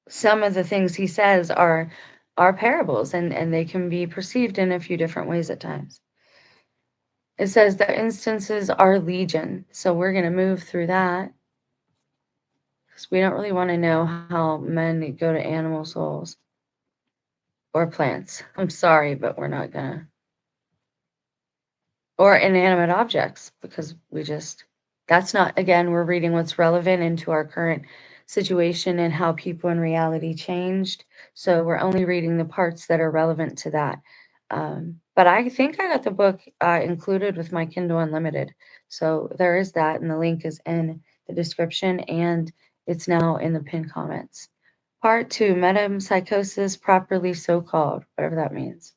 some of the things he says are parables, and they can be perceived in a few different ways at times. It says the instances are legion, so we're going to move through that because we don't really want to know how men go to animal souls or plants. I'm sorry, but we're not going to. Or inanimate objects because that's not, again, we're reading what's relevant into our current situation and how people in reality changed, so we're only reading the parts that are relevant to that. But I think I got the book included with my Kindle Unlimited, so there is that, and the link is in the description, and it's now in the pinned comments. Part 2, metempsychosis, properly so called, whatever that means.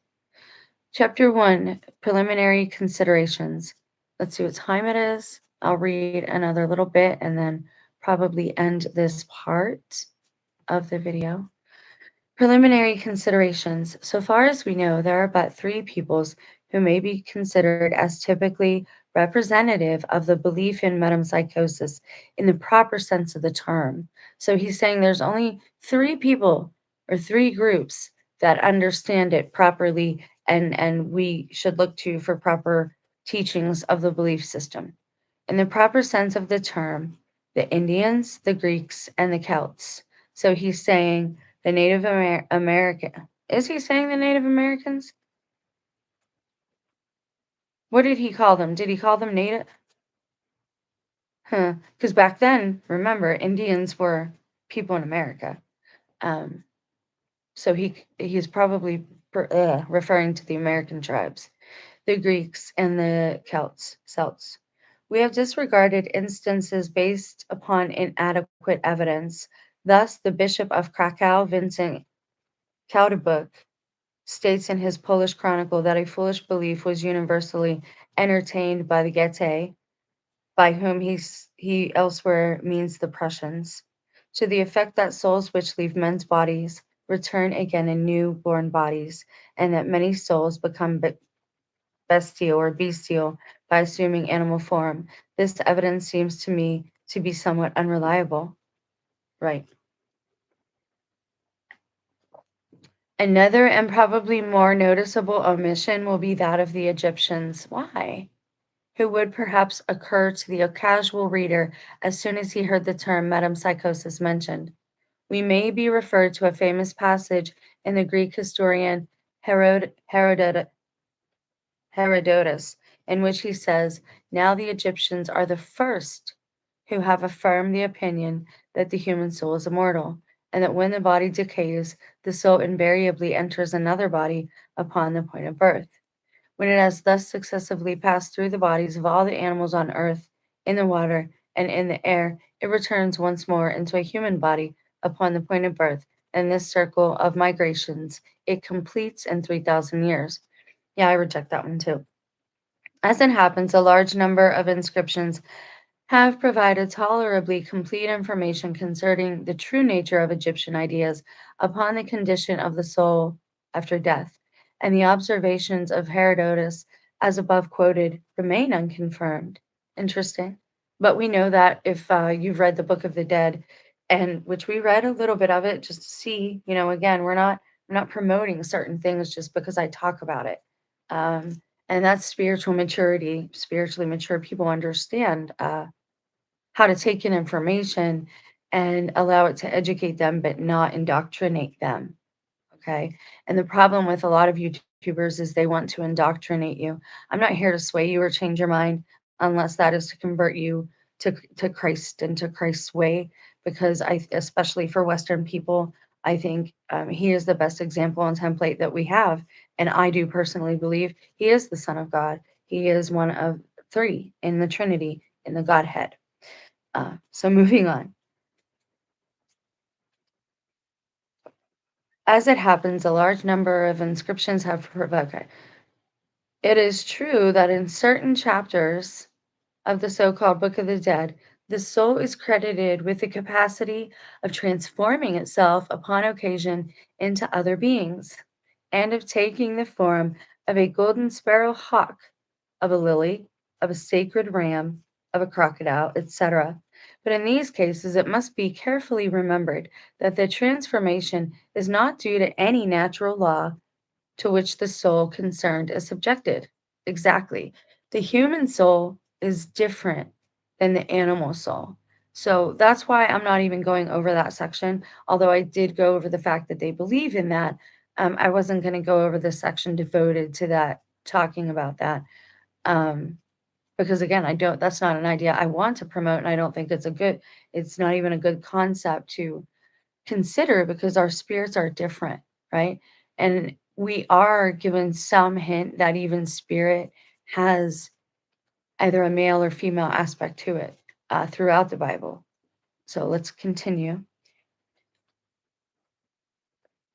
Chapter 1, Preliminary Considerations. Let's see what time it is. I'll read another little bit and then probably end this part of the video. Preliminary considerations. So far as we know, there are but 3 peoples who may be considered as typically representative of the belief in metempsychosis in the proper sense of the term. So he's saying there's only 3 people or 3 groups that understand it properly, and we should look to for proper teachings of the belief system. In the proper sense of the term, the Indians, the Greeks, and the Celts. So he's saying the Native American. Is he saying the Native Americans? What did he call them? Did he call them Native? Huh. Because back then, remember, Indians were people in America. Um, so he's probably referring to the American tribes, the Greeks, and the Celts. We have disregarded instances based upon inadequate evidence. Thus, the Bishop of Krakow, Vincent Kaudebuch, states in his Polish chronicle that a foolish belief was universally entertained by the Getae, by whom he elsewhere means the Prussians, to the effect that souls which leave men's bodies return again in new-born bodies, and that many souls become bestial by assuming animal form. This evidence seems to me to be somewhat unreliable. Right. Another and probably more noticeable omission will be that of the Egyptians. Why? Who would perhaps occur to the casual reader as soon as he heard the term metempsychosis mentioned. We may be referred to a famous passage in the Greek historian Herodotus, in which he says, now the Egyptians are the first who have affirmed the opinion that the human soul is immortal, and that when the body decays, the soul invariably enters another body upon the point of birth. When it has thus successively passed through the bodies of all the animals on earth, in the water, and in the air, it returns once more into a human body upon the point of birth, and this circle of migrations it completes in 3,000 years. Yeah, I reject that one too. As it happens, a large number of inscriptions have provided tolerably complete information concerning the true nature of Egyptian ideas upon the condition of the soul after death, and the observations of Herodotus, as above quoted, remain unconfirmed. Interesting. But we know that if you've read the Book of the Dead, and which we read a little bit of it just to see, again, we're not promoting certain things just because I talk about it. And that's spiritual maturity. Spiritually mature people understand how to take in information and allow it to educate them, but not indoctrinate them. Okay. And the problem with a lot of YouTubers is they want to indoctrinate you. I'm not here to sway you or change your mind unless that is to convert you to Christ and to Christ's way. Because especially for Western people, I think he is the best example and template that we have. And I do personally believe he is the Son of God. He is one of three in the Trinity, in the Godhead. So moving on. As it happens, a large number of inscriptions have provoked. It is true that in certain chapters of the so called Book of the Dead, the soul is credited with the capacity of transforming itself upon occasion into other beings, and of taking the form of a golden sparrow hawk, of a lily, of a sacred ram, of a crocodile, etc. But in these cases, it must be carefully remembered that the transformation is not due to any natural law to which the soul concerned is subjected. Exactly. The human soul is different than the animal soul. So that's why I'm not even going over that section. Although I did go over the fact that they believe in that, I wasn't going to go over the section devoted to that, talking about that. Um, because again, that's not an idea I want to promote. And I don't think it's not even a good concept to consider because our spirits are different, right? And we are given some hint that even spirit has either a male or female aspect to it throughout the Bible. So let's continue.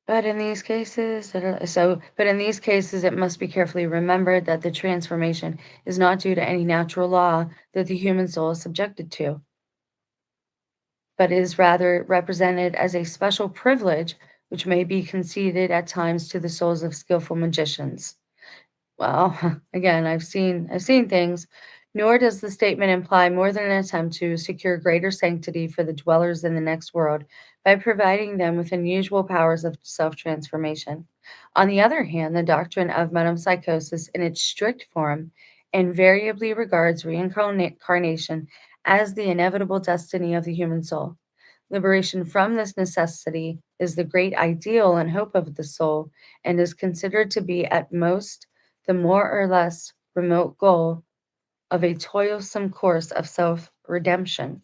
But in these cases, it must be carefully remembered that the transformation is not due to any natural law that the human soul is subjected to, but is rather represented as a special privilege which may be conceded at times to the souls of skillful magicians. Well, again, I've seen things, nor does the statement imply more than an attempt to secure greater sanctity for the dwellers in the next world by providing them with unusual powers of self-transformation. On the other hand, the doctrine of metempsychosis in its strict form invariably regards reincarnation as the inevitable destiny of the human soul. Liberation from this necessity is the great ideal and hope of the soul, and is considered to be at most the more or less remote goal of a toilsome course of self redemption.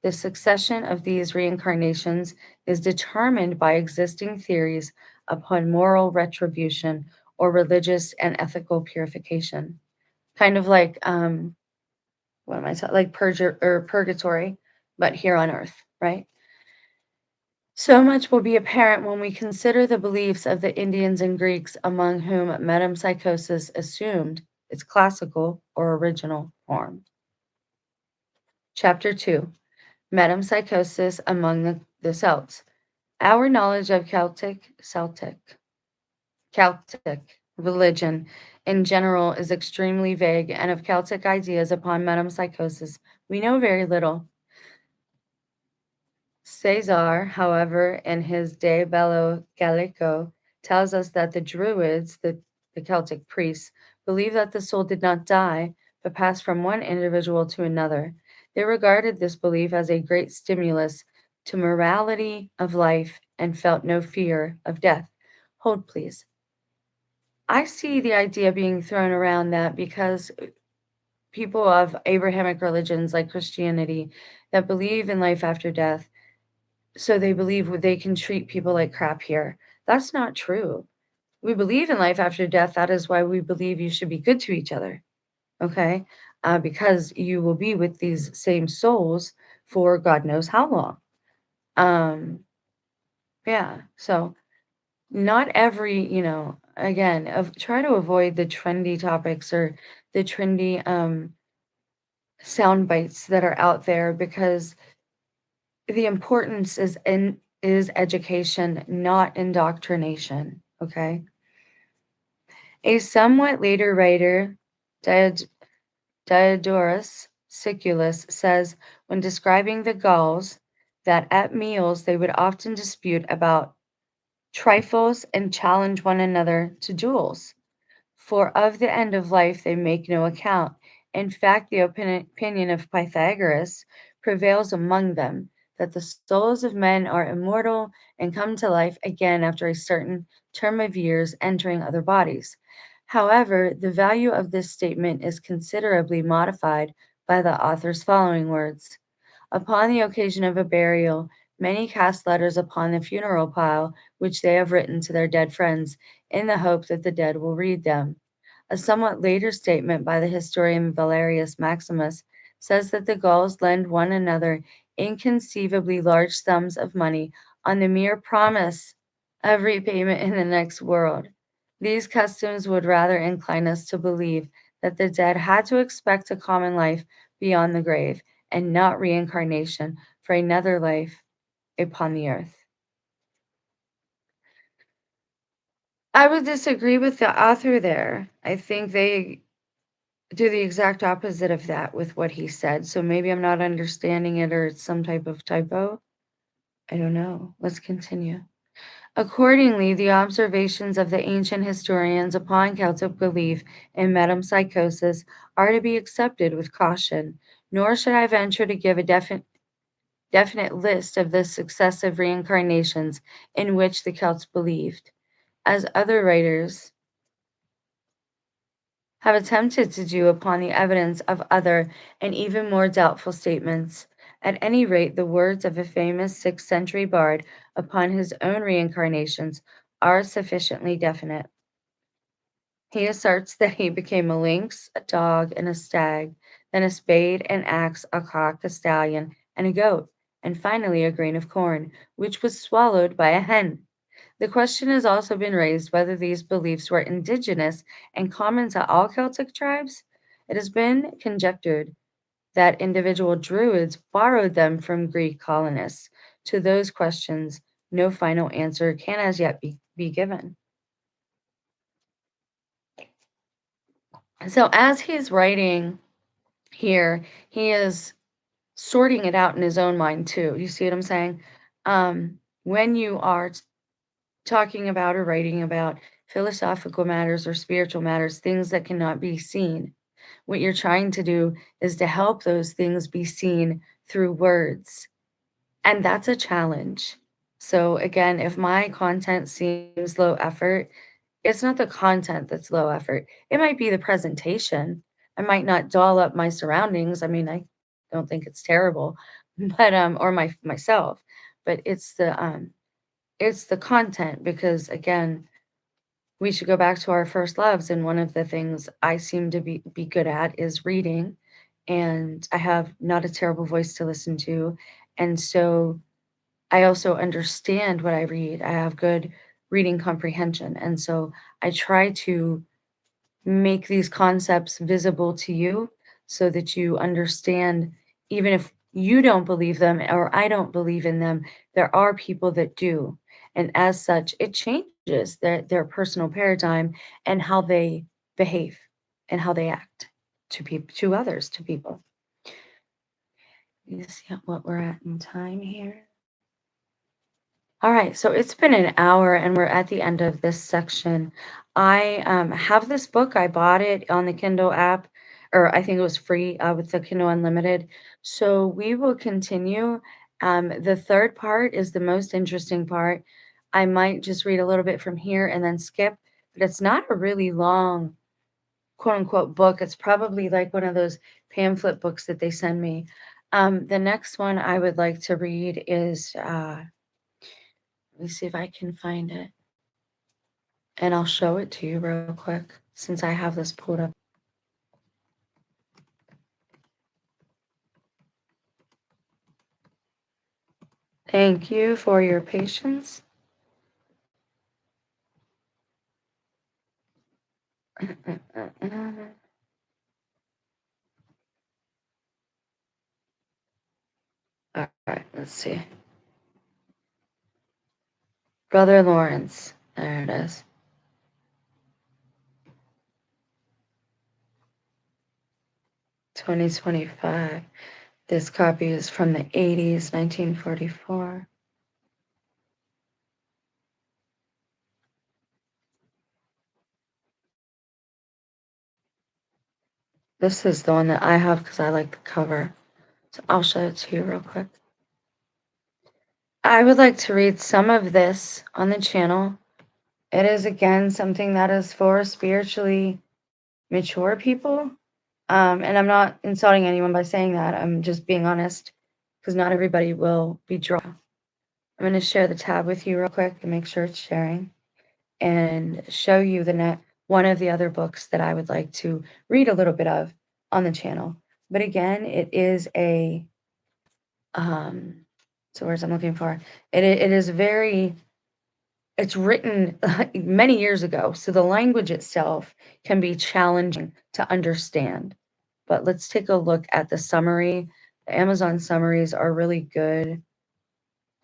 The succession of these reincarnations is determined by existing theories upon moral retribution or religious and ethical purification. Kind of like what am I talking like purgatory, but here on earth, right? So much will be apparent when we consider the beliefs of the Indians and Greeks, among whom metempsychosis assumed its classical or original form. Chapter 2. Metempsychosis among the Celts. Our knowledge of Celtic religion in general is extremely vague, and of Celtic ideas upon metempsychosis we know very little. Cesar, however, in his De Bello Gallico, tells us that the Druids, the Celtic priests, believed that the soul did not die, but passed from one individual to another. They regarded this belief as a great stimulus to morality of life and felt no fear of death. Hold, please. I see the idea being thrown around that because people of Abrahamic religions like Christianity that believe in life after death, so they believe they can treat people like crap here. That's not true. We believe in life after death. That is why we believe you should be good to each other. Okay? Because you will be with these same souls for God knows how long. Um, Yeah. So not every, again, try to avoid the trendy topics or the trendy sound bites that are out there, because the importance is education, not indoctrination. Okay. A somewhat later writer, Diod- Diodorus Siculus, says when describing the Gauls that at meals they would often dispute about trifles and challenge one another to duels. For of the end of life they make no account. In fact, the opinion of Pythagoras prevails among them, that the souls of men are immortal and come to life again after a certain term of years, entering other bodies. However, the value of this statement is considerably modified by the author's following words. Upon the occasion of a burial, many cast letters upon the funeral pile which they have written to their dead friends, in the hope that the dead will read them. A somewhat later statement by the historian Valerius Maximus says that the Gauls lend one another inconceivably large sums of money on the mere promise of repayment in the next world. These customs would rather incline us to believe that the dead had to expect a common life beyond the grave, and not reincarnation for another life upon the earth. I would disagree with the author there. I think they do the exact opposite of that with what he said. So maybe I'm not understanding it, or it's some type of typo. I don't know. Let's continue. Accordingly, the observations of the ancient historians upon Celtic belief in metempsychosis are to be accepted with caution, nor should I venture to give a definite list of the successive reincarnations in which the Celts believed, as other writers have attempted to do upon the evidence of other and even more doubtful statements. At any rate, the words of a famous 6th century bard upon his own reincarnations are sufficiently definite. He asserts that he became a lynx, a dog, and a stag, then a spade, an axe, a cock, a stallion, and a goat, and finally a grain of corn, which was swallowed by a hen. The question has also been raised whether these beliefs were indigenous and common to all Celtic tribes. It has been conjectured that individual Druids borrowed them from Greek colonists. To those questions, no final answer can as yet be given. So, as he's writing here, he is sorting it out in his own mind too. You see what I'm saying? When you are talking about or writing about philosophical matters or spiritual matters, things that cannot be seen, what you're trying to do is to help those things be seen through words. And that's a challenge. So, again, if my content seems low effort, it's not the content that's low effort. It might be the presentation. I might not doll up my surroundings. I mean, I don't think it's terrible, but or myself, but it's the content, because again, we should go back to our first loves, and one of the things I seem to be good at is reading, and I have not a terrible voice to listen to, and so I also understand what I read. I have good reading comprehension, and so I try to make these concepts visible to you so that you understand, even if you don't believe them or I don't believe in them, there are people that do. And as such, it changes their personal paradigm and how they behave and how they act to people, to others, to people. You see what we're at in time here. All right, so it's been an hour and we're at the end of this section. I have this book. I bought it on the Kindle app, or I think it was free with the Kindle Unlimited. So we will continue. The third part is the most interesting part. I might just read a little bit from here and then skip, but it's not a really long, quote unquote, book. It's probably like one of those pamphlet books that they send me. The next one I would like to read is. Let me see if I can find it. And I'll show it to you real quick since I have this pulled up. Thank you for your patience. Let's see. Brother Lawrence. There it is. (2025). This copy is from the 80s, 1944. This is the one that I have because I like the cover. So I'll show it to you real quick. I would like to read some of this on the channel. It is, again, something that is for spiritually mature people. And I'm not insulting anyone by saying that. I'm just being honest because not everybody will be drawn. I'm going to share the tab with you real quick and make sure it's sharing and show you one of the other books that I would like to read a little bit of on the channel. But again, it is a so words I'm looking for. It is very, it's written many years ago, so the language itself can be challenging to understand. But let's take a look at the summary. The Amazon summaries are really good.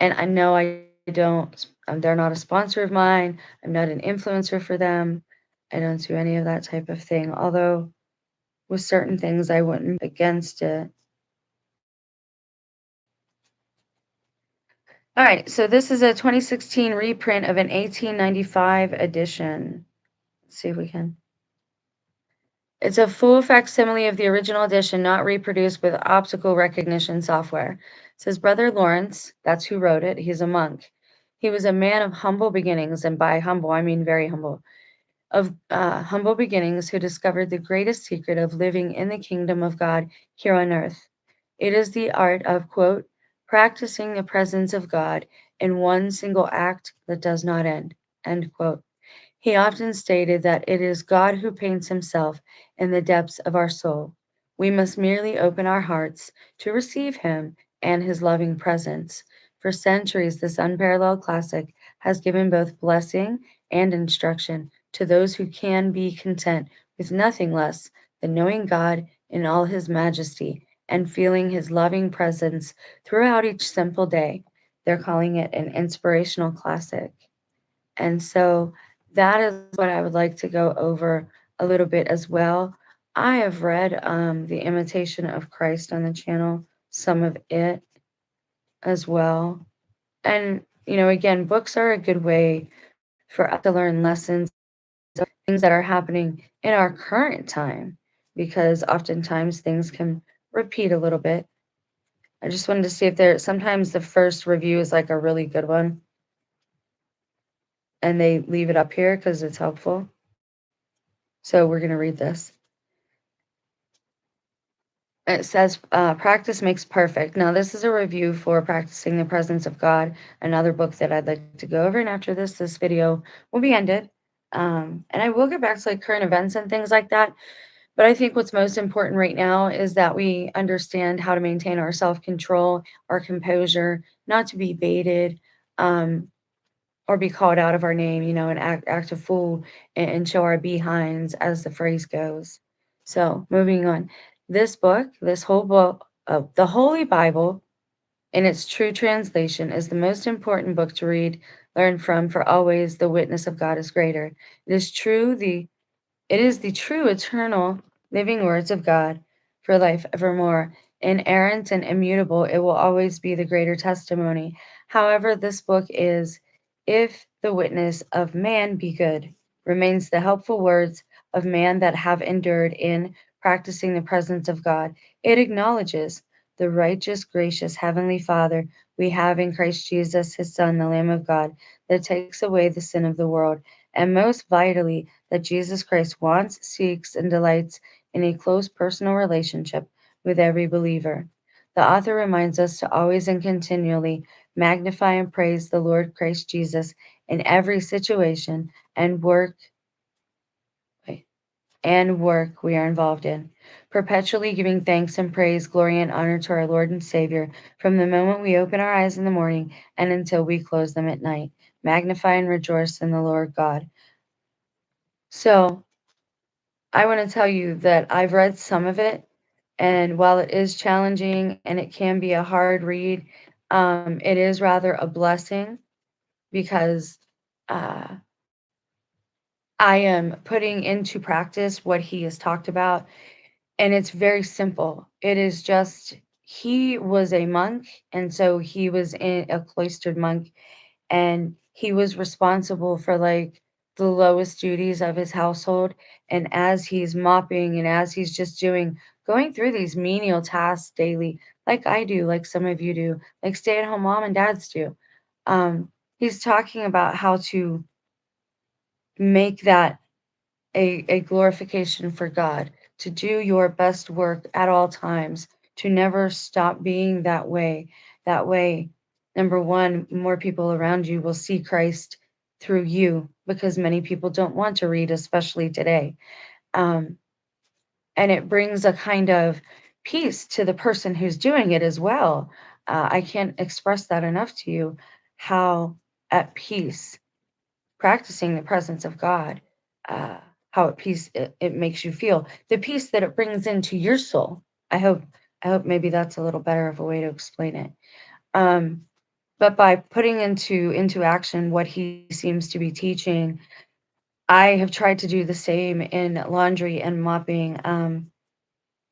And I know they're not a sponsor of mine. I'm not an influencer for them. I don't do any of that type of thing. Although with certain things, I wouldn't be against it. All right, so this is a 2016 reprint of an 1895 edition. Let's see if we can. It's a full facsimile of the original edition, not reproduced with optical recognition software. It says Brother Lawrence, that's who wrote it. He's a monk. He was a man of humble beginnings, and by humble, I mean very humble, of humble beginnings who discovered the greatest secret of living in the kingdom of God here on earth. It is the art of, quote, practicing the presence of God in one single act that does not end quote. He often stated that it is God who paints himself in the depths of our soul. We must merely open our hearts to receive him and his loving presence. For centuries, this unparalleled classic has given both blessing and instruction to those who can be content with nothing less than knowing God in all his majesty and feeling his loving presence throughout each simple day. They're calling it an inspirational classic. And so that is what I would like to go over a little bit as well. I have read The Imitation of Christ on the channel, some of it as well. And, again, books are a good way for us to learn lessons, things that are happening in our current time, because oftentimes things can repeat a little bit. I just wanted to see if sometimes the first review is like a really good one and they leave it up here because it's helpful. So we're going to read this. It says, practice makes perfect. Now, this is a review for Practicing the Presence of God, another book that I'd like to go over. And after this video will be ended. And I will get back to like current events and things like that. But I think what's most important right now is that we understand how to maintain our self-control, our composure, not to be baited, or be called out of our name, and act a fool and show our behinds, as the phrase goes. So, moving on. This whole book, the Holy Bible, in its true translation, is the most important book to read, learn from, for always the witness of God is greater. It is the true, eternal, living words of God for life evermore. Inerrant and immutable, it will always be the greater testimony. However, this book is, if the witness of man be good, remains the helpful words of man that have endured in practicing the presence of God. It acknowledges the righteous, gracious Heavenly Father we have in Christ Jesus, his Son, the Lamb of God, that takes away the sin of the world, and most vitally, that Jesus Christ wants, seeks, and delights in a close personal relationship with every believer. The author reminds us to always and continually magnify and praise the Lord Christ Jesus in every situation and work we are involved in, perpetually giving thanks and praise, glory, and honor to our Lord and Savior from the moment we open our eyes in the morning and until we close them at night. Magnify and rejoice in the Lord God. So, I want to tell you that I've read some of it, and while it is challenging and it can be a hard read, It is rather a blessing because uh, I am putting into practice what he has talked about, and it's very simple. It is just he was a monk, and so he was in a cloistered monk, and he was responsible for like the lowest duties of his household. And as he's mopping and as he's just going through these menial tasks daily, like I do, like some of you do, like stay at home mom and dads do, he's talking about how to make that a glorification for God, to do your best work at all times, to never stop being that way. That way, number one, more people around you will see Christ through you because many people don't want to read, especially today. Um, and it brings a kind of peace to the person who's doing it as well. I can't express that enough to you how at peace practicing the presence of God, uh, how at peace it makes you feel, the peace that it brings into your soul. I hope I hope maybe that's a little better of a way to explain it. Um, but by putting into action what he seems to be teaching, I have tried to do the same in laundry and mopping.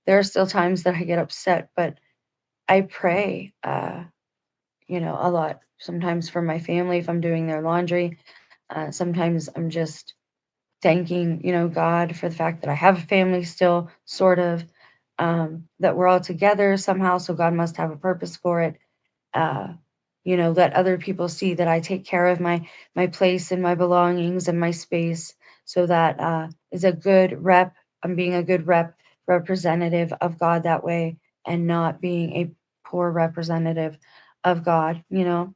There are still times that I get upset, but I pray, a lot. Sometimes for my family if I'm doing their laundry. Sometimes I'm just thanking, God for the fact that I have a family still, sort of, that we're all together somehow. So God must have a purpose for it. Uh, let other people see that I take care of my place and my belongings and my space, so that is a good rep. I'm being a good representative of God that way, and not being a poor representative of God. And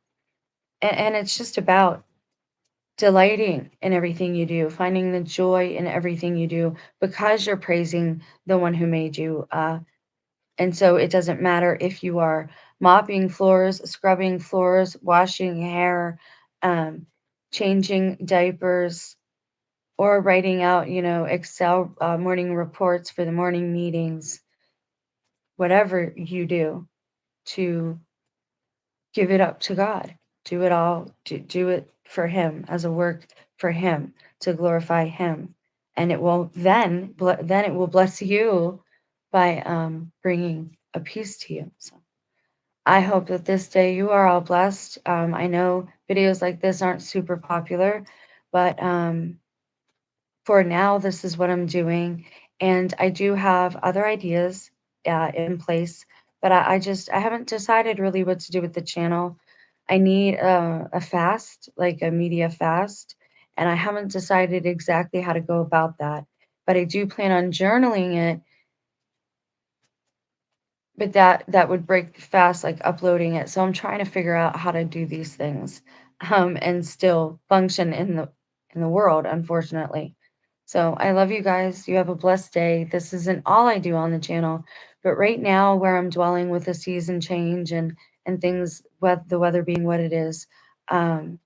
it's just about delighting in everything you do, finding the joy in everything you do because you're praising the one who made you. And so it doesn't matter if you are mopping floors, scrubbing floors, washing hair, um, changing diapers, or writing out, Excel morning reports for the morning meetings, whatever you do to give it up to God. Do it all. Do it for Him as a work for Him to glorify Him, and it will then it will bless you by bringing a peace to you. So I hope that this day you are all blessed. I know videos like this aren't super popular, but for now, this is what I'm doing. And I do have other ideas in place, but I haven't decided really what to do with the channel. I need a fast, like a media fast, and I haven't decided exactly how to go about that. But I do plan on journaling it, but that would break fast, like uploading it. So I'm trying to figure out how to do these things, and still function in the world, unfortunately. So I love you guys. You have a blessed day. This isn't all I do on the channel, but right now where I'm dwelling with the season change and things, with the weather being what it is, um,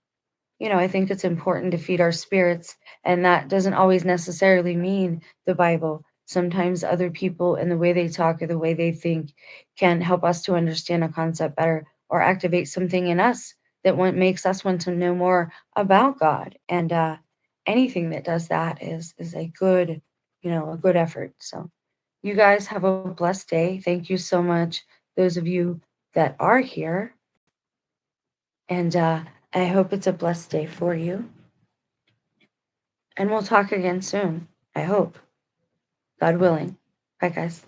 I think it's important to feed our spirits, and that doesn't always necessarily mean the Bible. Sometimes other people and the way they talk or the way they think can help us to understand a concept better, or activate something in us that makes us want to know more about God. And anything that does that is a good effort. So you guys have a blessed day. Thank you so much, those of you that are here. And I hope it's a blessed day for you. And we'll talk again soon. I hope. God willing. Bye, guys.